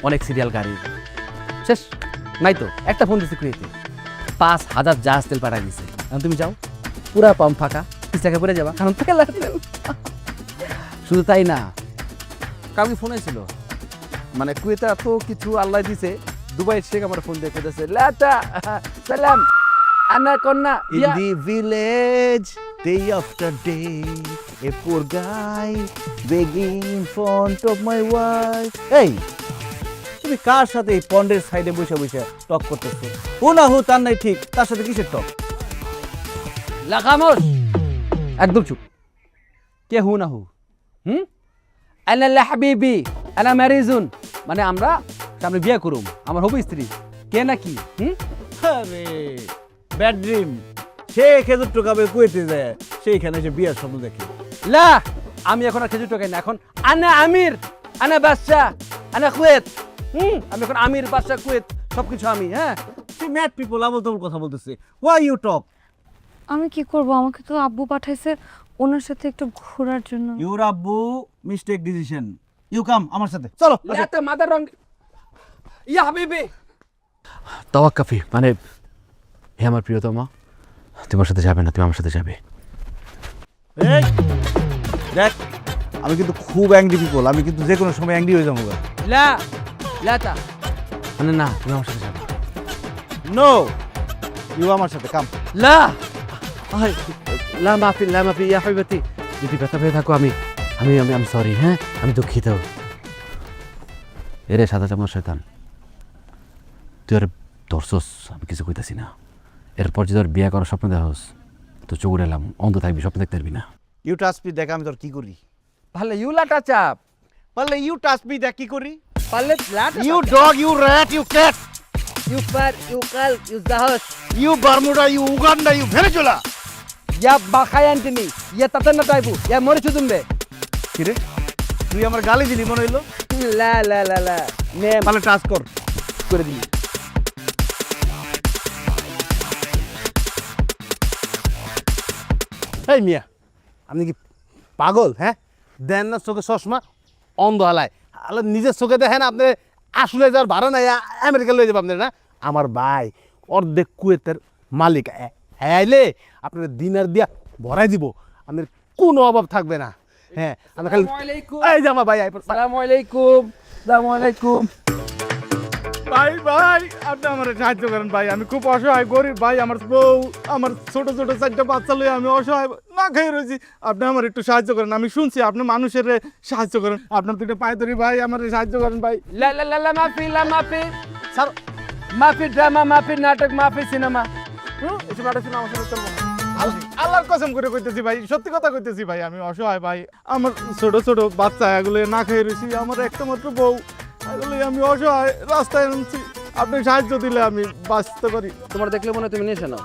অনেক সিরিয়াল গাড়ি শেষ নাই তো। একটা ফোন দিছি কুয়েতে, 5000 জাহাজ তেল পাঠাই দিছে। এখন তুমি যাও, পুরা পাম্প ফাঁকা, 30 টাকা পরে যাবা, কারণ তেল লাগবে। শুধু তাই না, কালকে ফোন এসেছিল, মানে কুয়েতে এত কিছু আল্লাহ দিছে। দুবাইয়ের শেখ আমার ফোন দিয়ে কইতেছে লাটা সালাম আনা কন্যা In the village, day after day, a poor guy begging in front of my wife. Hey, তুমি কার সাথে এই পন্ডের সাইডে বসে বসে টক করতেছো? ও না হো তার নাই ঠিক, তার সাথে কিসের টক? লাগামোস, একদম চুপ। কে হু না হু, আনা লা হাবিবি আনা মারিজুন, মানে আমরা সামনে বিয়ে করুম, আমার হবু স্ত্রী। কে নাকি? আরে ব্যাড ড্রিম। সে খেজুর টোকাবে কুয়েতে যায়, সেইখানে এসে বিয়ার স্বপ্ন দেখে। লা, আমি এখন আর খেজুর টোকাই না, এখন আনা আমির, আনা বাদশা, আনা কুয়েত। আমি এখন আমির, বাদশা, কুয়েত, সবকিছু আমি। হ্যাঁ, তুই ম্যাড পিপল আবল তাবল কথা বলতেছে। Why you talk? আমি কি করব? আমাকে তো আব্বু পাঠাইছে ওনার সাথে একটু ঘোরার জন্য। ইউর আব্বু মিস্টেক ডিসিশন। ইউ কাম আমার সাথে, চলো। লাতে মাদার রং ইয়া হাবিবি তাওয়াক্কাফি, মানে হে আমার প্রিয়তমা, তোমার সাথে যাবে না, তুমি আমার সাথে যাবে। এই দেখ, আমি কিন্তু খুব অ্যাংরি পিপল, আমি কিন্তু যে কোনো সময় অ্যাংরি হয়ে যাবো। লা লাতা, মানে না, তুমি আমার সাথে যাবে। নো, ইউ আমার সাথে কাম। লা লা মাফি ইয়া হাবিবতি, যদি ব্যথা পেয়ে থাকো আমি সরি। হ্যাঁ, আমি দুঃখিত। এরে সাদা চামচ শয়তান, তুই আর ধরছস, আমি কিছু কইতাছি না। এরপর যদি তোর বিয়ে করার স্বপ্ন দেখাস, তো চোখ এলাম, অন্ধ থাকবি, স্বপ্ন দেখতে পারবি না। ইউ টাচ মি দেখ আমি তোর কি করি। পারলে ইউলাটা চাপ, পারলে ইউ টাচ মি দেখ কি করি। পারলে লাট you dog, you rat, you cat, you পার, ইউ কাল, ইউ জাহাজ, you Bermuda, you Uganda, you Venezuela. ইয়া বাখায় আন্টিনি, ইয়া তাতান না টাইপু, ইয়া মরে চুদুমবে। কিরে তুই আমার গালি দিলি মনে হইলো। লা লা লা লা নে তাহলে টাচ কর। করে দিলি। এই মিয়া আপনি কি পাগল? হ্যাঁ, দেন না চোখে চশমা, অন্ধ হালায় আল্লাহ নিজের চোখে দেখেন। আপনি আসলে যাওয়ার ভাড়া নাই, আমেরিকা লয়ে যাবো আপনার না। আমার ভাই অর্ধেক কুয়েতের মালিক, আইলে আপনার দিনার দিয়া ভরাই দিব, আপনার কোনো অভাব থাকবে না। হ্যাঁ, আমরা খালি এই যে আমার ভাই আসসালামু আলাইকুম, আসসালামু আলাইকুম। ভাই ভাই আপনি আমার সাহায্য করেন ভাই, আমি খুব অসহায় গরিব ভাই। আমার বউ, আমার ছোট ছোট 4টা বাচ্চা লয়ে আমি অসহায় না খেয়ে রয়েছি। আপনি আমার একটু সাহায্য করেন। আমি শুনছি আপনি মানুষের সাহায্য করেন। আপনার দুটো পায়ে ধরি ভাই, আমার সাহায্য করেন ভাই। লা লা লা লা মাফি, লা মাফি স্যার, মাফি ড্রামা, মাফি নাটক, মাফি সিনেমা। এসব নাটক সিনেমা আমার সাথে চলবে না। আল্লাহর কসম করে কইতেছি ভাই, সত্যি কথা কইতেছি ভাই, আমি অসহায় ভাই। আমার ছোট ছোট বাচ্চা এগুলো না খেয়ে রয়েছি, আমার একটা মাত্র বউ, এগুলো আমি অসহায় রাস্তায় আনছি। আপনি সাহায্য দিলে আমি বাঁচতে পারি। তোমার দেখলে মনে হয় তুমি নিয়ে নাও।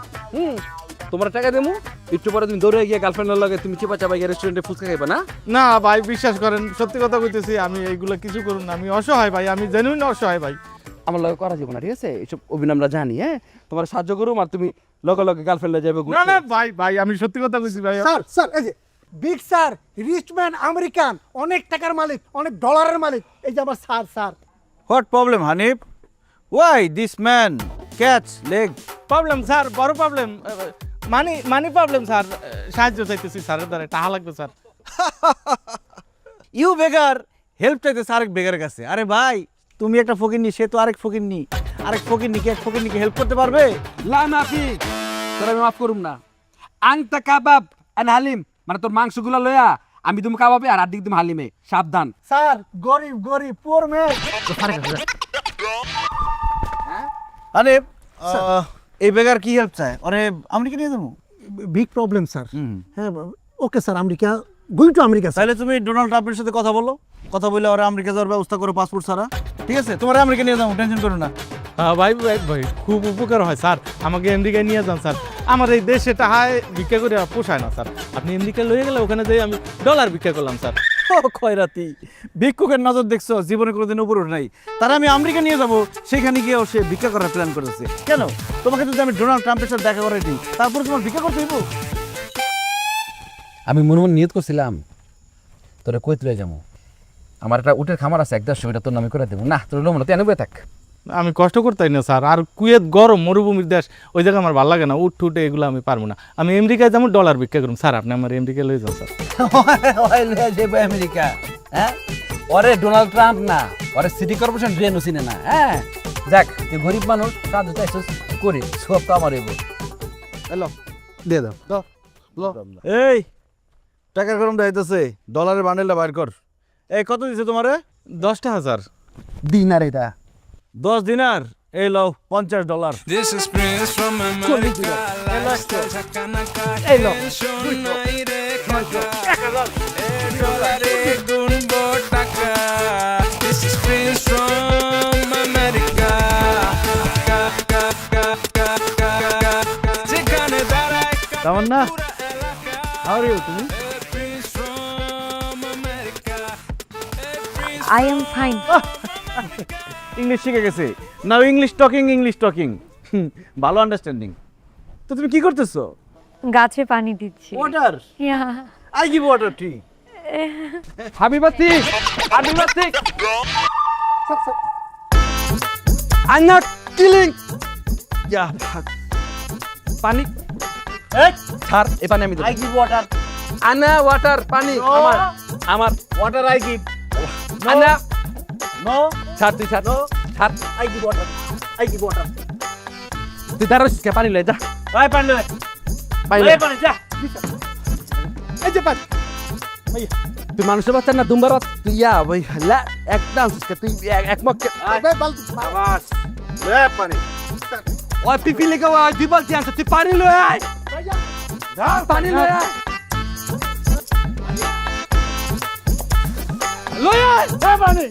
তোমার টাকা দেবো, একটু পরে তুমি দৌড়ে গিয়ে গার্লফ্রেন্ডের লগে তুমি চিপা চাপা গিয়ে রেস্টুরেন্টে ফুচকা খাইবা না? না ভাই বিশ্বাস করেন, সত্যি কথা কইতেছি, আমি এইগুলো কিছু করুন না। আমি অসহায় ভাই, আমি জেনুইন অসহায় ভাই। আমার লগে করা যাবে না, ঠিক আছে? এইসব অভিনয় আমরা জানি। হ্যাঁ, তোমার সাহায্য করুম আর তুমি লগে লগে গার্লফ্রেন্ডে যাবে। না না ভাই ভাই, আমি সত্যি কথা কইছি ভাই। স্যার স্যার এই যে big sir, rich man, American, অনেক টাকার মালিক, অনেক ডলারের মালিক, এই যে আমার sir. Sir what problem Hanif? Why this man catch leg? Problem sir, বড় প্রবলেম, মানি প্রবলেম স্যার। সাহায্য চাইতেছি স্যারের দ্বারা, টাকা লাগবে স্যার। ইউ বেগার হেল্প চাইতেছে আরেক বেগারের কাছে। আরে ভাই তুমি একটা ফকিরনি, সে তো আরেক ফকিরনি। আরেক ফকিরনিকে এক ফকিরনিকে হেল্প করতে পারবে? লা মাফি, তোর আমি মাফ করুম না। আংটা কাবাব এন্ড হালিম, মানে তোর মাংসগুলো লয়া আমি তুমি কাবাবে আর আদিক তুমি হালিমে। সাবধান স্যার, গরিব গরিব পুয়ার ম্যান। হানিফ এই বেগার কি হেল্প চায়? আরে আমেরিকা নিয়ে যাবো। Big problem sir. হ্যাঁ okay sir, America, going to America. তাহলে তুমি ডোনাল্ড ট্রাম্পের সাথে কথা বলো, কথা বলে ওরা আমেরিকা যাওয়ার ব্যবস্থা করো পাসপোর্ট ছাড়া, ঠিক আছে? তোমার আমেরিকা নিয়ে যাবো, টেনশন করো না। ভাই ভাই ভাই খুব উপকার হয় স্যার, আমাকে আমেরিকায় নিয়ে যান স্যার। আমার এই দেশে টাহায় ভিক্ষা করে পোষায় না স্যার। আপনি আমেরিকা লয়ে গেলে ওখানে যাই আমি ডলার ভিক্ষা করলাম স্যার। খয়রাতি ভিক্ষুকের নজর দেখছো, জীবনে কোনোদিন উপর উঠে নাই। তারা আমি আমেরিকা নিয়ে যাবো, সেখানে গিয়েও সে ভিক্ষা করার প্ল্যান করেছে। কেন? তোমাকে যদি আমি ডোনাল্ড ট্রাম্পের সাথে দেখা করে দিই, তারপরে তোমার ভিক্ষা করতে হইব? আমি মনে মনে নিয়ত করছিলাম তোরা কই তুলে যাবো, আমার একটা উটের খামার আছে 1-1.5 ওইটা তোর নামে করে দেবো। না তোর লোক না, তুই এনে থাক। আমি কষ্ট করতেই না স্যার, আর কুয়েত গরম মরুভূমির দেশ, ওই জায়গায় আমার ভালো লাগে না। উঠ টুটে এগুলো আমি পারবো না। আমি আমেরিকায় যাবো, ডলার ভিক্ষা করুন স্যার। আপনি আমার আমেরিকা লয়ে যান স্যার। আমেরিকা? হ্যাঁ, ওরে ডোনাল্ড ট্রাম্প না, ওরে সিটি কর্পোরেশন ড্রেনও চিনে না। হ্যাঁ যাক, তুই গরিব মানুষ, সাহায্য চাইছিস করি, সব তো আমার এবার। হ্যালো দিয়ে দাও। এই টাকার গরম যাইতেছে, ডলারের বান্ডেলটা বাইর কর। এই কত দিছে তোমারে? 10,000 দিনার এটা। 10 দিনার, এই লও $50। This is Prince from America. Lifestyle ঝাঁকানাকা, টেনশন নাই রে কাকা। ডলারে গুনবো টাকা। This is Prince from America. যেখানে দাঁড়ায় তামান্না, পুরা এলাকা। How are you? তুমি Prince from America. I am fine. English শিখে গেছে। Now English talking. ভালো আন্ডারস্ট্যান্ডিং। তো তুমি কি করতেছো? গাছে পানি দিচ্ছি। Water? Yeah, I give water টি। হাবিবাতি, হাবিবাতি, I'm not killing. ইয়া পানি এই ছাড়, এই পানি আমি দেব। I give water. আনা ওয়াটার, পানি আমার ওয়াটার আই গিভ। আনা। নো ছাড়, তুই ছাড়, ছাড়। I give water. তুই দাঁড়াস কে? পানি লয়ে যা, আই পানি লয়। পানি এই লয়ে। পানি যা। এই যে পানি। তুই মানুষের বাচ্চা না দুম্বার বাচ্চা? তুই ইয়া ভাই লা একদম তুই এক মগ আবাস। এ পানি। ওই পিপি লেগে ওই দুই বালতি আনছে, তুই পানি লয়ে আয়। পানি লয় আয়। লয় আয়, পানি।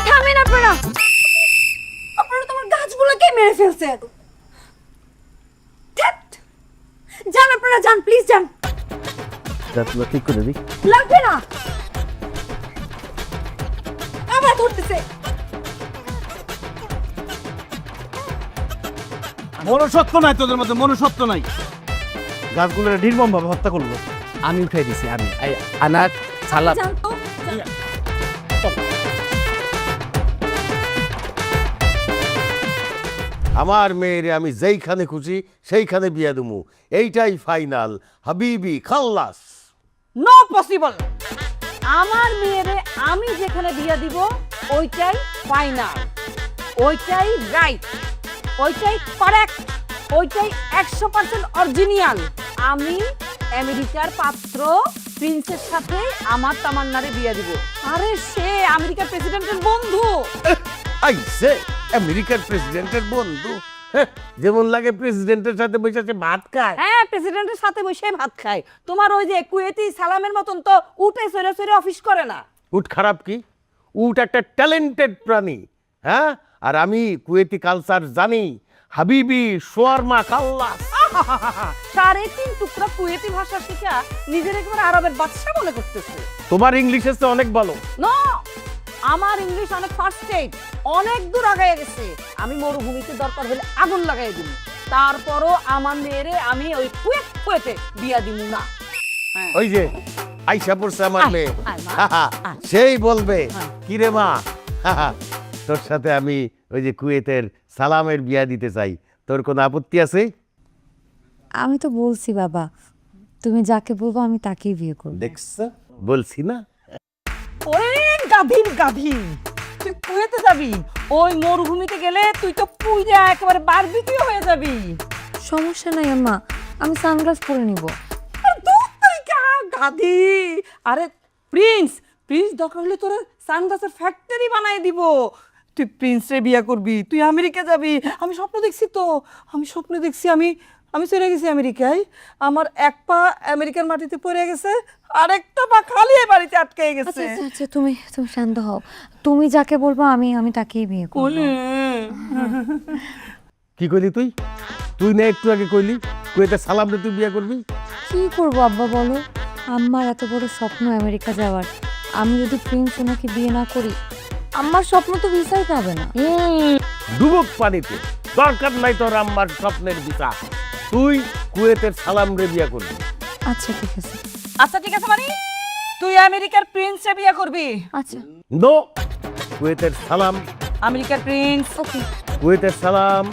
থামেন আপনারা, আপনারা তোমার গাছগুলোকে মেরে ফেলছেন। ধ্যাৎ। যান আপনারা, যান প্লিজ, যান। গাছগুলো ঠিক করে দিই। লাগবে না, আবার ধরতেছে। মনুষ্যত্ব নাই তোদের মধ্যে, মনুষ্যত্ব নাই। গাছগুলো নির্মম ভাবে হত্যা করলো। আমি উঠাই দিছি, আমি এই আনার সালাদ। যান তো, যান। আমার মেয়েরে আমি যেইখানে খুশি সেইখানে বিয়া দেবো, এইটাই ফাইনাল। হাবিবি খাল্লাস। No possible. আমার মেয়েরে আমি যেখানে বিয়ে দিব ওইটাই ফাইনাল, ওইটাই রাইট, ওইটাই কারেক্ট, ওইটাই 100% অরিজিনাল। আমি আমেরিকার পাত্র প্রিন্সের সাথে আমার তামান্নারে বিয়ে দিব। আরে সে আমেরিকার প্রেসিডেন্টের বন্ধু। আইসে আমেরিকার প্রেসিডেন্টের বন্ধু, হ্যাঁ, যেমন লাগে প্রেসিডেন্টের সাথে বসে আছে ভাত খায়। হ্যাঁ, প্রেসিডেন্টের সাথে বসে ভাত খায়। তোমার ওই যে কুয়েতি সালামের মতন তো উঠে সরে সরে অফিস করে না। উট খারাপ কি? উট একটা ট্যালেন্টেড প্রাণী, হ্যাঁ। আর আমি কুয়েতি কালচার জানি। হাবিবি শোয়ারমা খাল্লাস। 3.5 টুকরা কুয়েতি ভাষা শিখা নিজের একেবারে আরবের বাদশা মনে করতেছে। তোমার ইংলিশ তো অনেক ভালো। নো, আমার ইংলিশ অনেক ফার্স্ট এড, অনেক দূর আগায় গেছে। আমি মরুভূমিতে দরকার হলে আগুন লাগাই দিব, তারপরও আমার মেয়েরে আমি ওই কুয়েতে বিয়া দিব না। হ্যাঁ। ওই যে আইসা পড়ছে আমার আয়, মেয়ে, আয় মা, আয়। সেই বলবে হ্যাঁ। কিরে মা, তোর সাথে আমি ওই যে কুয়েতের সালামের বিয়া দিতে চাই, তোর কোনো আপত্তি আছে? আমি তো বলছি বাবা, তুমি যাকে বলবো আমি তাকেই বিয়ে করব। দেখছ, বলছি না। ওরে গাধীর গাধী, তুই কুয়েতে যাবি? ওই মরুভূমিতে গেলে তুই তো পুইরা একেবারে বারবিকিউ হয়ে যাবি। সমস্যা নাই আম্মা, আমি সানগ্লাস পরে নিব। আরে দূর থেকে গাধী। আরে প্রিন্স, প্রিন্স দরকার হলে তোর সানগ্লাসের ফ্যাক্টরি বানাই দিব। তুই প্রিন্সরে বিয়ে করবি, তুই আমেরিকা যাবি। আমি স্বপ্ন দেখছি তো, আমি স্বপ্ন দেখছি আমি চলে গেছি আমেরিকায়। আমার এক পা আমেরিকার মাটিতে পড়ে গেছে, আরেকটা পা খালি এই বাড়িতে আটকে আচ্ছা গেছে। আচ্ছা আচ্ছা, তুমি শান্ত হও। তুমি যাকে বলবো আমি তাকেই বিয়ে করব। বলে কি কইলি তুই? তুই না একটু আগে কইলি কুয়েতের সালামরে তুই বিয়া করবি? কি করব আব্বা বলো, আম্মার এত বড় স্বপ্ন আমেরিকা যাওয়ার, আমি যদি প্রিন্স ওনাকে বিয়ে না করি আমার স্বপ্ন তো ভিসাই পাবে না। ডুবুক পানিতে, দরকার নাই তোর আম্মার স্বপ্নের ভিসা। তুই কুয়েতের সালামরে বিয়া করবি। আচ্ছা ঠিক আছে। আচ্ছা ঠিক আছে, মানে তুই আমেরিকার প্রিন্সরে বিয়ে করবি? আচ্ছা নো, কুয়েতের সালাম। আমেরিকার প্রিন্স। ওকে। কুয়েতের সালাম।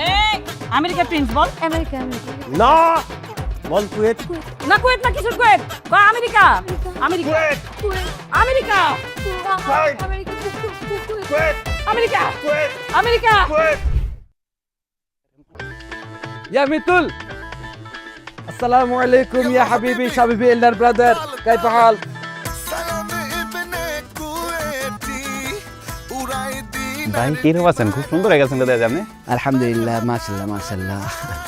এই আমেরিকার প্রিন্স বল। আমেরিকা। না, বল কুয়েত। না কুয়েত না, কিসের কুয়েত? কয় America. America. America. America. America. ইয়া মিতুল, আসসালামু আলাইকুম ইয়া হাবিবি শাবিবি এল্ডার ব্রাদার, কাইফা হাল? ভাই কিরকম আছেন? খুব সুন্দর হয়ে গেছেন দাদা আপনি। আলহামদুলিল্লাহ, মাশাআল্লাহ মাশাআল্লাহ।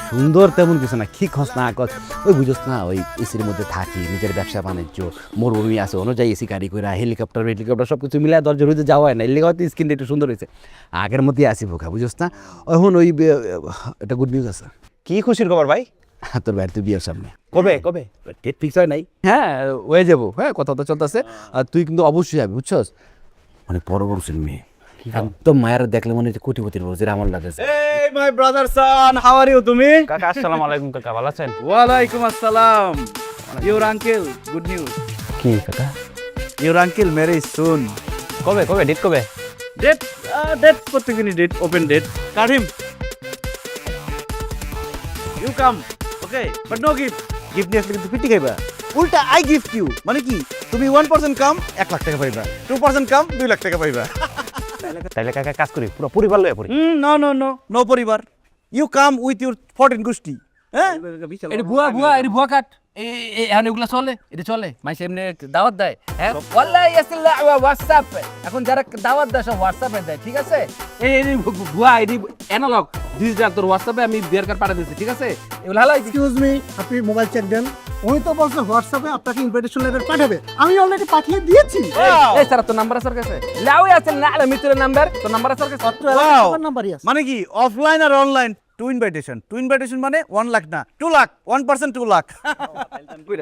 সুন্দর তেমন কিছু না, কি খস না কস, ওই বুঝছ না, ওই এসির মধ্যে থাকি, নিজের ব্যবসা বাণিজ্য, মরুভূমি আছে, অনুযায়ী এসি গাড়ি করে হেলিকপ্টার সব কিছু মিলে দরজা হইতে যাওয়া হয় না, এর লেগে হয়তো স্কিনটা একটু সুন্দর হয়েছে। আগের মধ্যে আসি ভোকা, বুঝছ না। এখন ওই একটা গুড নিউজ আছে। কি খুশির খবর ভাই? তোর ভাইয়ের তো বিয়ের সামনে। কবে কবে? ডেট ফিক্স হয় নাই। হ্যাঁ হয়ে যাবো, হ্যাঁ কথা তো চলতেছে। আর তুই কিন্তু অবশ্যই যাবি, বুঝছস। মানে বড় বড় ছিল মেয়ে, একদম মায়ের দেখলে মনে হচ্ছে কোটিপতির বউ, যেটা আমার লাগে। এই my brother son, how are you? তুমি? কাকা আসসালামু আলাইকুম। কাকা ভালো আছেন? ওয়ালাইকুম আসসালাম। Your uncle, good news. কি কাকা? Your uncle marriage soon. কবে কবে ডেট কবে? ডেট প্রত্যেকদিনই date, open date. Cut him. You come, okay, but no gift. Gift নিয়ে আসলে কিন্তু পিটি খাইবা। উল্টা আই গিফট ইউ, মানে কি তুমি 1% কাম 1 লাখ টাকা পাইবা, 2% কাম 2 লাখ টাকা পাইবা। তাইলে কাকা কাজ করি, পুরো পরিবার লয়ে পড়ি। নো নো নো, নো পরিবার। ইউ কাম উইথ ইউর 14 গোষ্ঠী, হ্যাঁ এটা ভুয়া কাট এখন এগুলা চলে এটা চলে মাইসে এমনি দাওয়াত দেয় হ্যাঁ ওয়াল্লাহি ইয়াসিল্লা হোয়াটসঅ্যাপ এখন যারা দাওয়াত দেয় সব হোয়াটসঅ্যাপে দেয় ঠিক আছে এই ভুয়া এডি অ্যানালগ ডিজিটাল তোর হোয়াটসঅ্যাপে আমি বিয়ার কার্ড পাঠিয়ে দিচ্ছি ঠিক আছে এগুলো হালাই এক্সকিউজ মি আপনি মোবাইল চেক দেন উনি তো বলছে হোয়াটসঅ্যাপে আপনাকে ইনভিটেশন লেটার পাঠাবে আমি অলরেডি পাঠিয়ে দিয়েছি এই স্যার তোর নাম্বার আছে কাছে লাউ আছে না আলে মিত্রের নাম্বার তোর নাম্বার আছে কাছে আমার নাম্বারই আছে মানে কি অফলাইন আর অনলাইন টু ইনভাইটেশন মানে 1 লাখ না 2 লাখ 1% 2 লাখ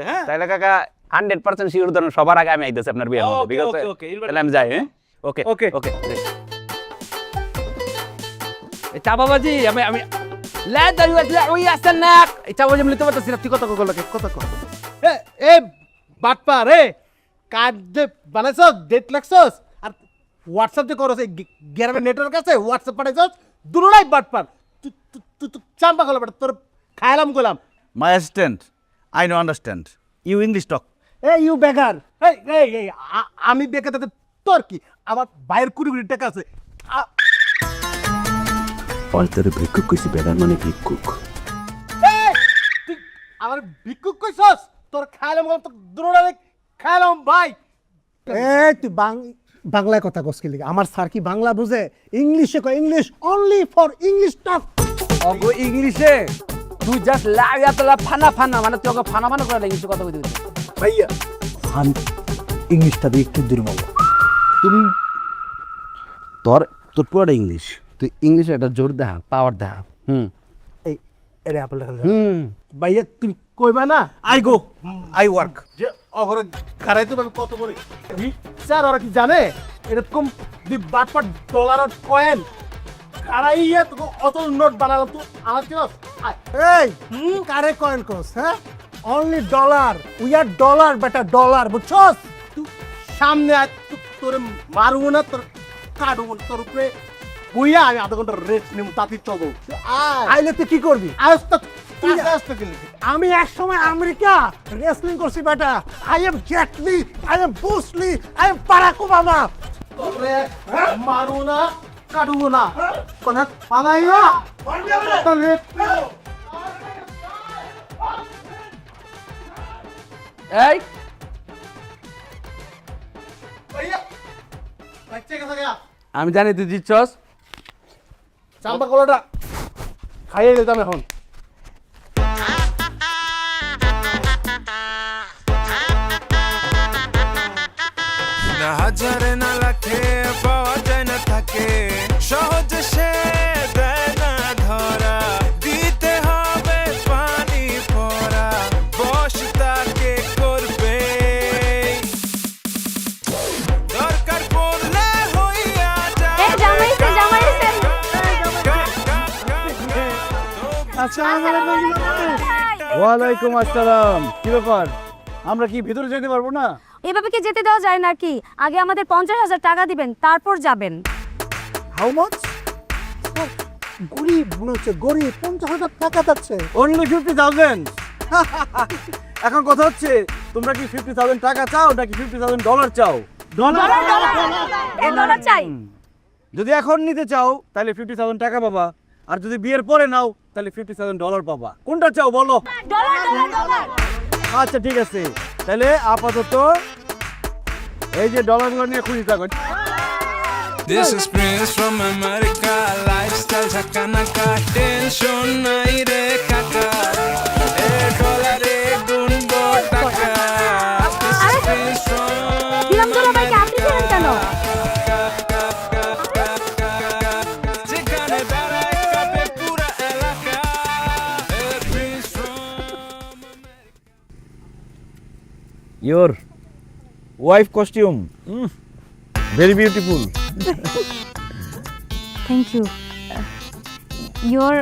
হ্যাঁ তাহলে কাকা 100% শিওর ধরুন সবার আগে আমি আইতেছি আপনার বিয়ের মধ্যে ঠিক আছে তাহলে আমি যাই হ্যাঁ ওকে ওকে ওকে এই চাবাবাজি আমি লা দারু আসলা ওই আসনাক এই চাবাবাজি আমি লিখতে পারতেছি না তুই কথা কল কথা কল এ বাটপা রে কার্ড দে বানাইছস ডেট লাগছস আর হোয়াটসঅ্যাপ দে করছ গ্যারামে নেটওয়ার্ক আছে হোয়াটসঅ্যাপ পাঠাইছস দুটোই বাটপার তুই চাম্পা গলা বেটা তোর খাইলাম গলাম my assistant I no understand you English talk you beggar এই আমি বেকার তাতে তোর কি আমার বাইরের 20 টাকা আছে অল্টারে ভিক্ষুক কইছি বেড়ার মানে ভিক্ষুক তুই আমার ভিক্ষুক কইছস তোর খাইলাম গলাম তোর দুটোই খাইলাম ভাই এই তুই বাংলায় কথা কস কি লিখে আমার স্যার কি বাংলা বুঝে ইংলিশে কয় ইংলিশ অনলি ফর ইংলিশ টক অগো ইংলিশে তুই জাস্ট লা ইয়াতলা ফানা মানে তুই অগো ফানা করে ইংলিশে কথা কইতে ভাইয়া আমি ইংলিশটা দিয়ে একটু দুর্বল তুমি তোর পুরোটা ইংলিশ তুই ইংলিশে একটা জোর দেখা পাওয়ার দেখা এই এরে আপেল ভাইয়া তুমি কইবা না আই গো আই ওয়ার্ক যে অগরে খারাই তো আমি কত করে স্যার ওরা কি জানে এরকম দি বাটপার ডলার আর কয়েন খারাইয়া তো অত নোট বানালো তো আমার কি এই কারে কয়েন কোস হ্যাঁ only dollar we are dollar বেটা ডলার বুঝছস তুই সামনে আয় তোরে মারবো না তোর কাটবো তোর উপরে বুইয়া আমি আধা ঘন্টা রেস্ট নেব তাতে চলবো আইলে তুই কি করবি আমি এক সময় আমেরিকা রেসলিং করছি বেটা I am Jaitley I am বুসলি আই এম বারাক ওবামা মারু না কাটবো না কোন পালাইয়া এই আমি জানি তুই দিচ্ছস চাম্পা কলাটা খাইয়ে দিতাম এখন না হাজারে না লাখে পাওয়া যায় না থাকে সহজ সে দেয় না ধরা দিতে হবে পানি পড়া বস তাকে করবে দরকার পড়লে হইয়া যায় ওয়ালাইকুম আসসালাম কি ব্যাপার আমরা কি ভিতরে যেতে পারবো না এভাবে কি যেতে দেওয়া যায় নাকি আগে আমাদের 50,000 টাকা দিবেন তারপর যাবেন হাউ মাচ গরিব মনে হচ্ছে গরিব 50,000 টাকা যাচ্ছে অনলি 50,000 এখন কথা হচ্ছে তোমরা কি 50,000 টাকা চাও নাকি 50,000 ডলার চাও ডলার চাই যদি এখন নিতে চাও তাহলে 50,000 টাকা পাবা আর যদি বিয়ের পরে নাও তাহলে 50,000 ডলার পাবা কোনটা চাও বলো ডলার আচ্ছা ঠিক আছে তাহলে আপাতত এই যে ডলারগুলো নিয়ে খুশি থাকো This is Prince from America lifestyle ঝাঁকানাকা টেনশন নাই রে কাকা এ ডলারে গুনবো টাকা This is Prince from যেখানে দাঁড়ায় কাঁপে পুরা এলাকা এ Prince from Your wife costume very beautiful Thank you. Your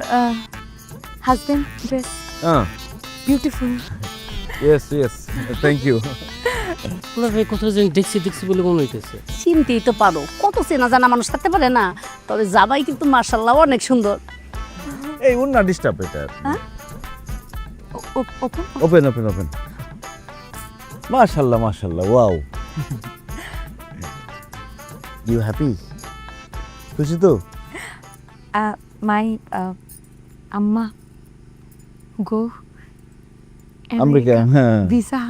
husband dress beautiful. yes thank you চিনতেই তো পারো কত চেনা জানা মানুষ থাকতে পারে না তবে জামাই কিন্তু মার্শাল্লাহ অনেক সুন্দর এই উন্না ডিস্টার্ব এটা Open. open মাশাআল্লাহ ওয়াও you happy খুশি তো My Amma গো আমেরিকা, হ্যাঁ। Visa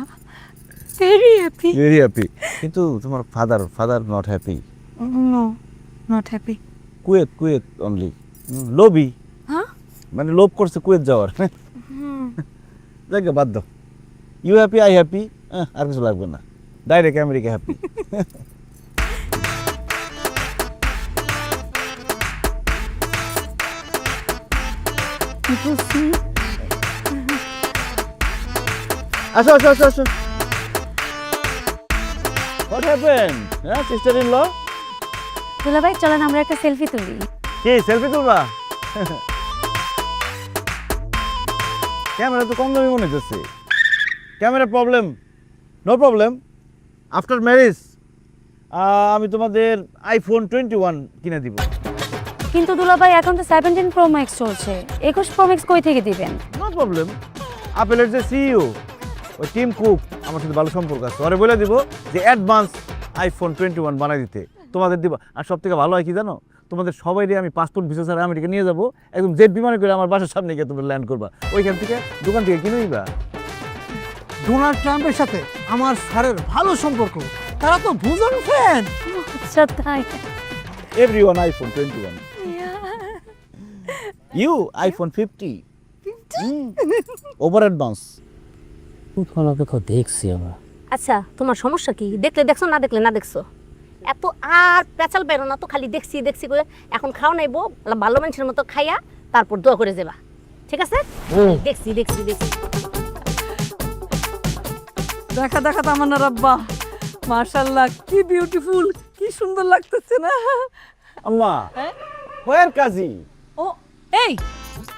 very happy. Very happy, কিন্তু তোমার father not happy. No not happy. Kuwait only লোভি, হ্যাঁ মানে লোভ করছে কুয়েত যাওয়ার। যাকে বাদ দাও, ইউ হ্যাপি, আই হ্যাপি, আর কিছু লাগবে না, ডাইরেক্ট আমেরিকা হ্যাপি। আসো আসো আসো আসো। What happened? হ্যাঁ, সিস্টার ইন ল। দুলা ভাই চলেন আমরা একটা সেলফি তুলি। কি সেলফি তুলবা? ক্যামেরা তো কম দামি মনে হচ্ছে। Camera problem? No problem. After marriage আমি তোমাদের আইফোন 21 কিনে দিব। কিন্তু দুলা ভাই এখন তো 17 প্রো ম্যাক্স চলছে, 21 প্রো ম্যাক্স কই থেকে দিবেন? No problem. আপেলের যে সিইও ওই টিম কুক আমার সাথে ভালো সম্পর্ক আছে, ওরে বলে দিব যে অ্যাডভান্স আইফোন 21 বানাই দিতে, তোমাদের দিব। আর সব থেকে ভালো হয় কি জানো, তোমাদের সবাইরে আমি পাসপোর্ট ভিসা ছাড়া আমেরিকা নিয়ে যাবো, একদম জেট বিমানে করে আমার বাসার সামনে গিয়ে তোমরা ল্যান্ড করবা, ওইখান থেকে দোকান থেকে কিনে নিবা। ডোনাল্ড ট্রাম্পের সাথে আমার স্যারের ভালো সম্পর্ক, তারা তো ভুজন ফ্যান। আচ্ছা তাই। Everyone iPhone 21, you iPhone 50 over advance. দেখছি আমরা। আচ্ছা তোমার সমস্যা কি? দেখলে দেখছো, না দেখলে না দেখছো। এত আর পেঁচাল বেরো না তো, খালি দেখছি দেখছি করে। এখন খাও নাইবো, ভালো মানুষের মতো খাইয়া তারপর দোয়া করে যাবা, ঠিক আছে? দেখছি দেখছি দেখছি। দেখা দেখা তামান্নার আব্বা, মাশাআল্লাহ কি বিউটিফুল, কি সুন্দর লাগতেছে না? আম্মা, হোয়ার কাজী? ও এই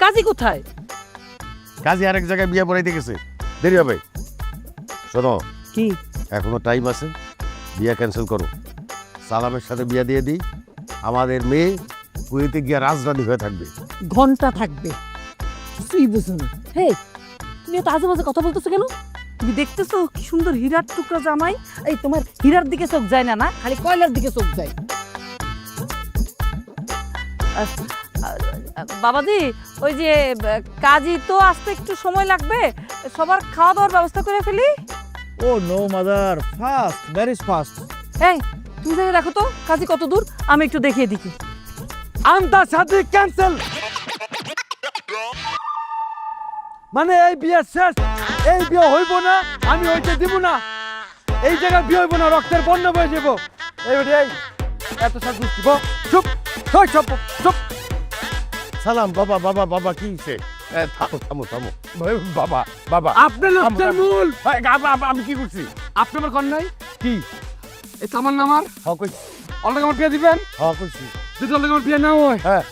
কাজী কোথায়? কাজী আরেক জায়গায় বিয়ে পড়াইতে গেছে, দেরি হবে। শোনো, কি এখনো টাইম আছে, বিয়ে ক্যান্সেল করো। সালামের সাথে বিয়ে দিয়ে দিই, আমাদের মেয়ে কুয়েতে গিয়ে রাজরানী হয়ে থাকবে। ঘন্টা থাকবে, কিছুই বুঝো না। হে তুমি এত আজে বাজে কথা বলতেছো কেন? তুমি দেখতেছো কি সুন্দর হীরার টুকরা জামাই? এই তোমার হীরার দিকে চোখ যায় না, না খালি কয়লার দিকে চোখ যায়। বাবাজি, ওই যে কাজী তো আসতে একটু সময় লাগবে, সবার খাওয়া দাওয়ার ব্যবস্থা করে ফেলি। Oh no mother, fast, very fast. এই তুমি যাই রাখো তো, কাজী কত দূর আমি একটু দেখিয়ে দিকি। আমটা শাদি ক্যান্সেল, মানে এই বিয়ে শেষ, এই বিয়ে হইব না, আমি হইতে দিব না, এই জায়গায় বিয়ে হইব না, রক্তের বন্যা বয়ে যাব। এই এত সব দিব, চুপ চুপ চুপ। সালাম, বাবা বাবা বাবা, কি হইছে? থামো থামো থামো বাবা বাবা। আপনার রক্তের মূল। আমি কি করছি? আপনি আমার কন নাই কি? এই তামান্না আমার হ্যাঁ কইছি, অলরেডি আমার বিয়ে দিবেন? হ্যাঁ কইছি। যদি অলরেডি আমার বিয়ে না হয়, হ্যাঁ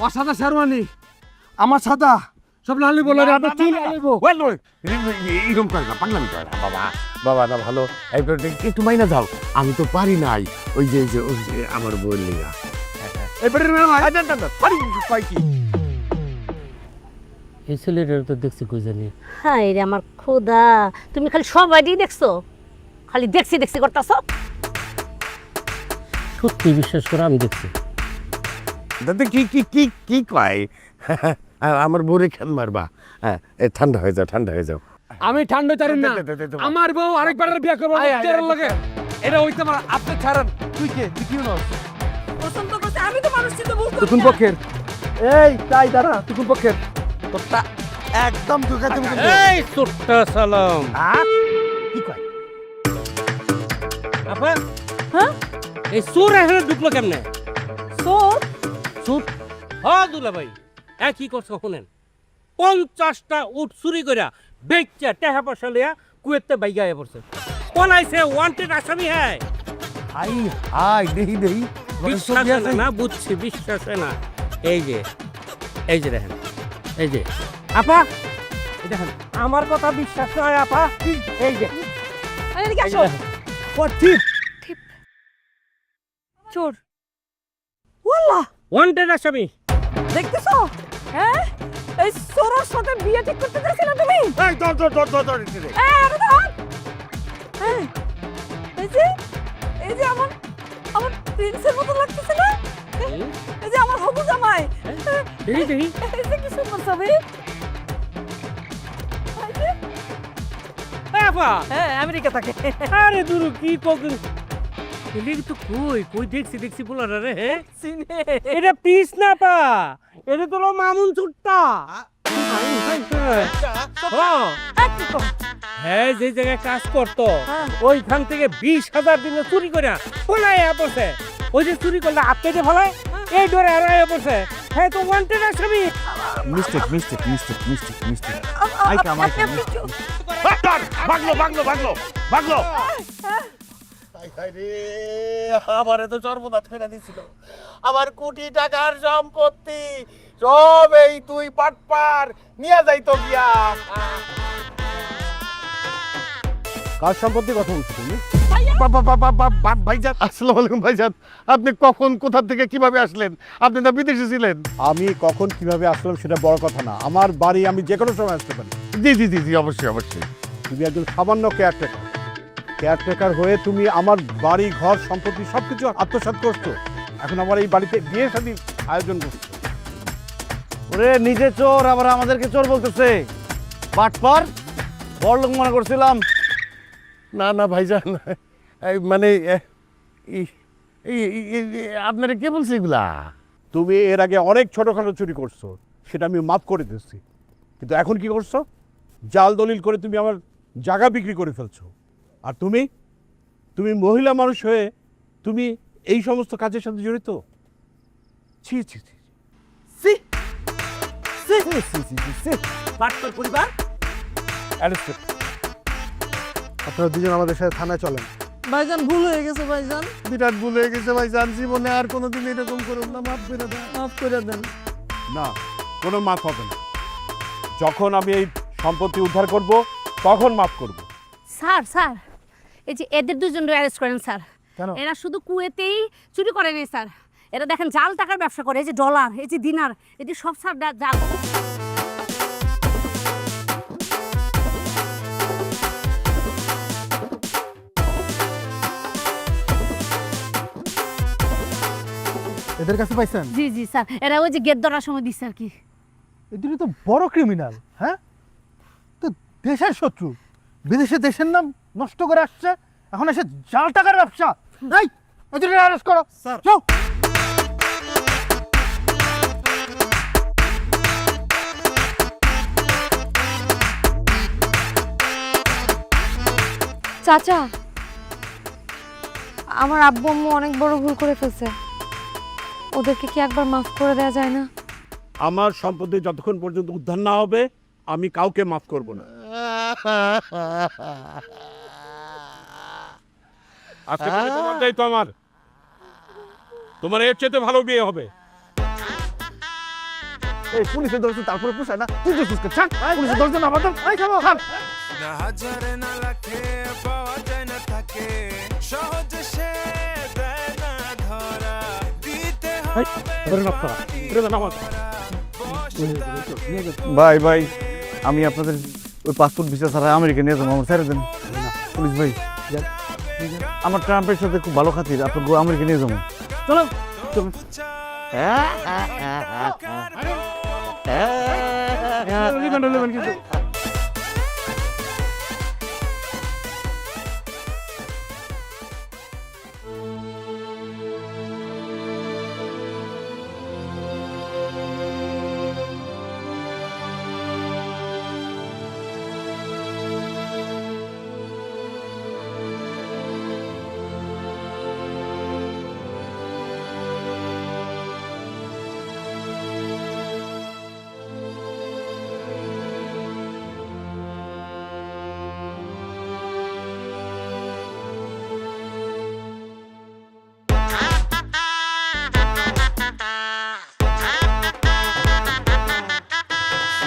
ও সাদা শেরওয়ানি, আমার সাদা সব লালি বলে রে, আপনার চুল লালিব। এরকম করে না, পাগলামি করে না বাবা। বাবা না ভালো, একটু মাইনা যাও। আমি তো পারি নাই, ওই যে আমার বই লিগা। এবারে পাই কি? এই ছেলেটার তো দেখছি কই জানি। হাই রে আমার খোদা, তুমি খালি সবাইই দেখছো, খালি দেখছি দেখছি করতেছো। সত্যি বিশ্বাস করে আমি দেখছি। দাদা কি কি কি কি কয়? আমার বউরে কেন মারবা? হ্যাঁ, ঠান্ডা হয়ে যাও, ঠান্ডা হয়ে যাও। আমি ঠান্ডা চারুন না, আমার বউ আরেকবার বিয়ে করবো তেরোর লগে। এটা হইতে পারে, আপনি ছাড়েন। তুই কে? তুই কি হলো? পছন্দ করতে আমি তো মানুষ চিন্তা ভুল তুকুন পক্ষের। এই তাই দাঁড়া, তুকুন পক্ষের তোরটা একদম ঢুকাতে এই তোরটা সালাম। কি কয়? আপা হ্যাঁ, এই চোর এখানে ঢুকলো কেমনে? চোর চোর? হ্যাঁ দুলা ভাই, কি করছো শুনেন, 50টা উট চুরি করে বেচা টেহা পয়সা লিয়া কুয়েতে বাইগায় পড়ছে। কোন আইছে ওয়ান্টেড আসামি? হ্যাঁ হাই হাই, দেহি দেহি। বিশ্বাস না, বুঝছি বিশ্বাস না। এই যে দেখেন, এই যে আপা দেখেন, আমার কথা বিশ্বাস নয় আপা। এই যে চোর ওয়াল্লাহ ওয়ান্টেড আসামি। দেখতেছো? হ্যাঁ, এই সোরার সাথে বিয়ে ঠিক করতে চাইছিলে তুমি? এই ধর ধর ধর ধর ধর। আরে ধর। এই যে আমার প্রিন্সের মতো লাগতেছে না? এই যে আমার হবু জামাই। এই যে কি সুন্দর ছবি। আপা হ্যাঁ আমেরিকা থাকে আরে দুরু কি কইন এলি তো কই দেখছি বলার রে চিনে এটা পিস না পা এটা তো মামুন চুট্টা হ্যাঁ যে জায়গায় কাজ করতো ওইখান থেকে 20,000 দিনে চুরি করে ফলাই পড়ছে ওই যে চুরি করলে আপকে ফলায় এই ডরে হারায় পড়ছে হ্যাঁ তো ওয়ান্টেড আসামি মিস্টেক আই কাম আমারে তো সর্বনাশ ফেলে দিছিল আমার কোটি টাকার সম্পত্তি সব এই তুই পাটপার নিয়ে যাইতো গিয়া কার সম্পত্তি কথা বলছো তুমি? ভাইজান আসসালামু আলাইকুম ভাইজান আপনি কখন কোথা থেকে কিভাবে আসলেন আপনি তো বিদেশে ছিলেন আমি কখন কিভাবে আসলাম সেটা বড় কথা না, আমার বাড়ি আমি যে কোনো সময় আসতে পারি। জি অবশ্যই তুমি একজন সামান্য কেয়ারটেকার হয়ে তুমি আমার বাড়ি ঘর সম্পত্তি সবকিছু আত্মসাৎ করছো। এখন আমার এই বাড়িতে বিয়ে শাদীর আয়োজন করছো। ওরে নিজে চোর আবার আমাদেরকে চোর বলতেছে, বাটপার বড়লোক মনে করছিলাম। না ভাইজান এই মানে আপনারা কে বলছে এগুলা? তুমি এর আগে অনেক ছোটখাটো চুরি করছো, সেটা আমি মাফ করে দিচ্ছি, কিন্তু এখন কি করছো? জাল দলিল করে তুমি আমার জায়গা বিক্রি করে ফেলছো। আর তুমি মহিলা মানুষ হয়ে তুমি এই সমস্ত কাজের সাথে জড়িত? ছি ছি ছি বাটপার পরিবার অ্যারেস্টেড। আপনারা দুজন আমাদের সাথে থানায় চলেন। ভাইজান ভুল হয়ে গেছে ভাইজান বিরাট ভুল হয়ে গেছে ভাইজান, জীবনে আর কোনোদিন এরকম করুন না, মাফ করে দেন। মাফ করে দেন না, কোনো মাফ হবে না। যখন আমি এই সম্পত্তি উদ্ধার করব তখন মাফ করব। স্যার এই যে এদের দুজনকে অ্যারেস্ট করেন স্যার। কেন? এরা শুধু কুয়েতেই চুরি করে নেই স্যার, এরা দেখেন জাল টাকার ব্যবসা করে, এই যে ডলার, এই যে দিনার, এই যে সব স্যার জাল। এদের কাছে পাইছেন? জি স্যার, এরা ওই যে গেট ধরার সময় দিচ্ছে আর কি। এদের তো বড় ক্রিমিনাল। হ্যাঁ, তো দেশের শত্রু, বিদেশে দেশের নাম নষ্ট করে আসছে, এখন এসে জাল টাকার ব্যবসা। এই এদের অ্যারেস্ট করো স্যার। যাও। চাচা, আমার আব্বু আম্মু অনেক বড় ভুল করে ফেলছে, ওদেরকে কি একবার মাফ করে দেওয়া যায় না? আমার সম্পত্তি যতক্ষণ পর্যন্ত উদ্ধার না হবে আমি কাউকে মাফ করব না। আজকে থেকে তোমার দায়িত্ব আমার, তোমার এর চেয়ে ভালো বিয়ে হবে। এই পুলিশে ধরছে তারপরে পুষায় না, তুই তো সুস্কে ছাড়, পুলিশে ধরছে না বাদ। এই থামো থাম। না হাজারে না লাখে পাওয়া যায় না থাকে, সহজে সে দেয় না ধরা, দিতে হবে ভাই আমি আপনাদের ওই পাসপোর্ট ভিসা ছাড়া আমেরিকা নিয়ে যাবো, আমার ছেড়ে দেন। পুলিশ ভাই আমার ট্রাম্পের সাথে খুব ভালো খাতির, আপনার আমেরিকা নিয়ে যাবো। চলো কিন্তু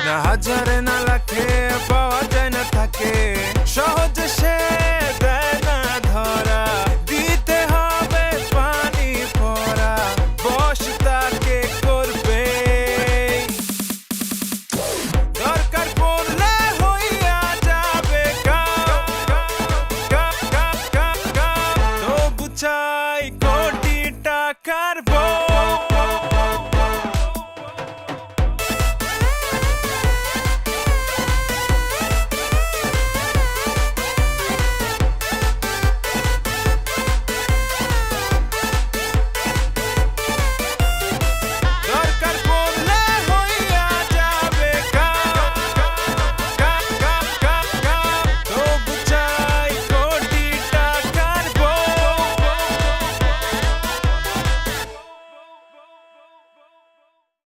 না হাজারে না লাখে পাওয়া যায় না থাকে,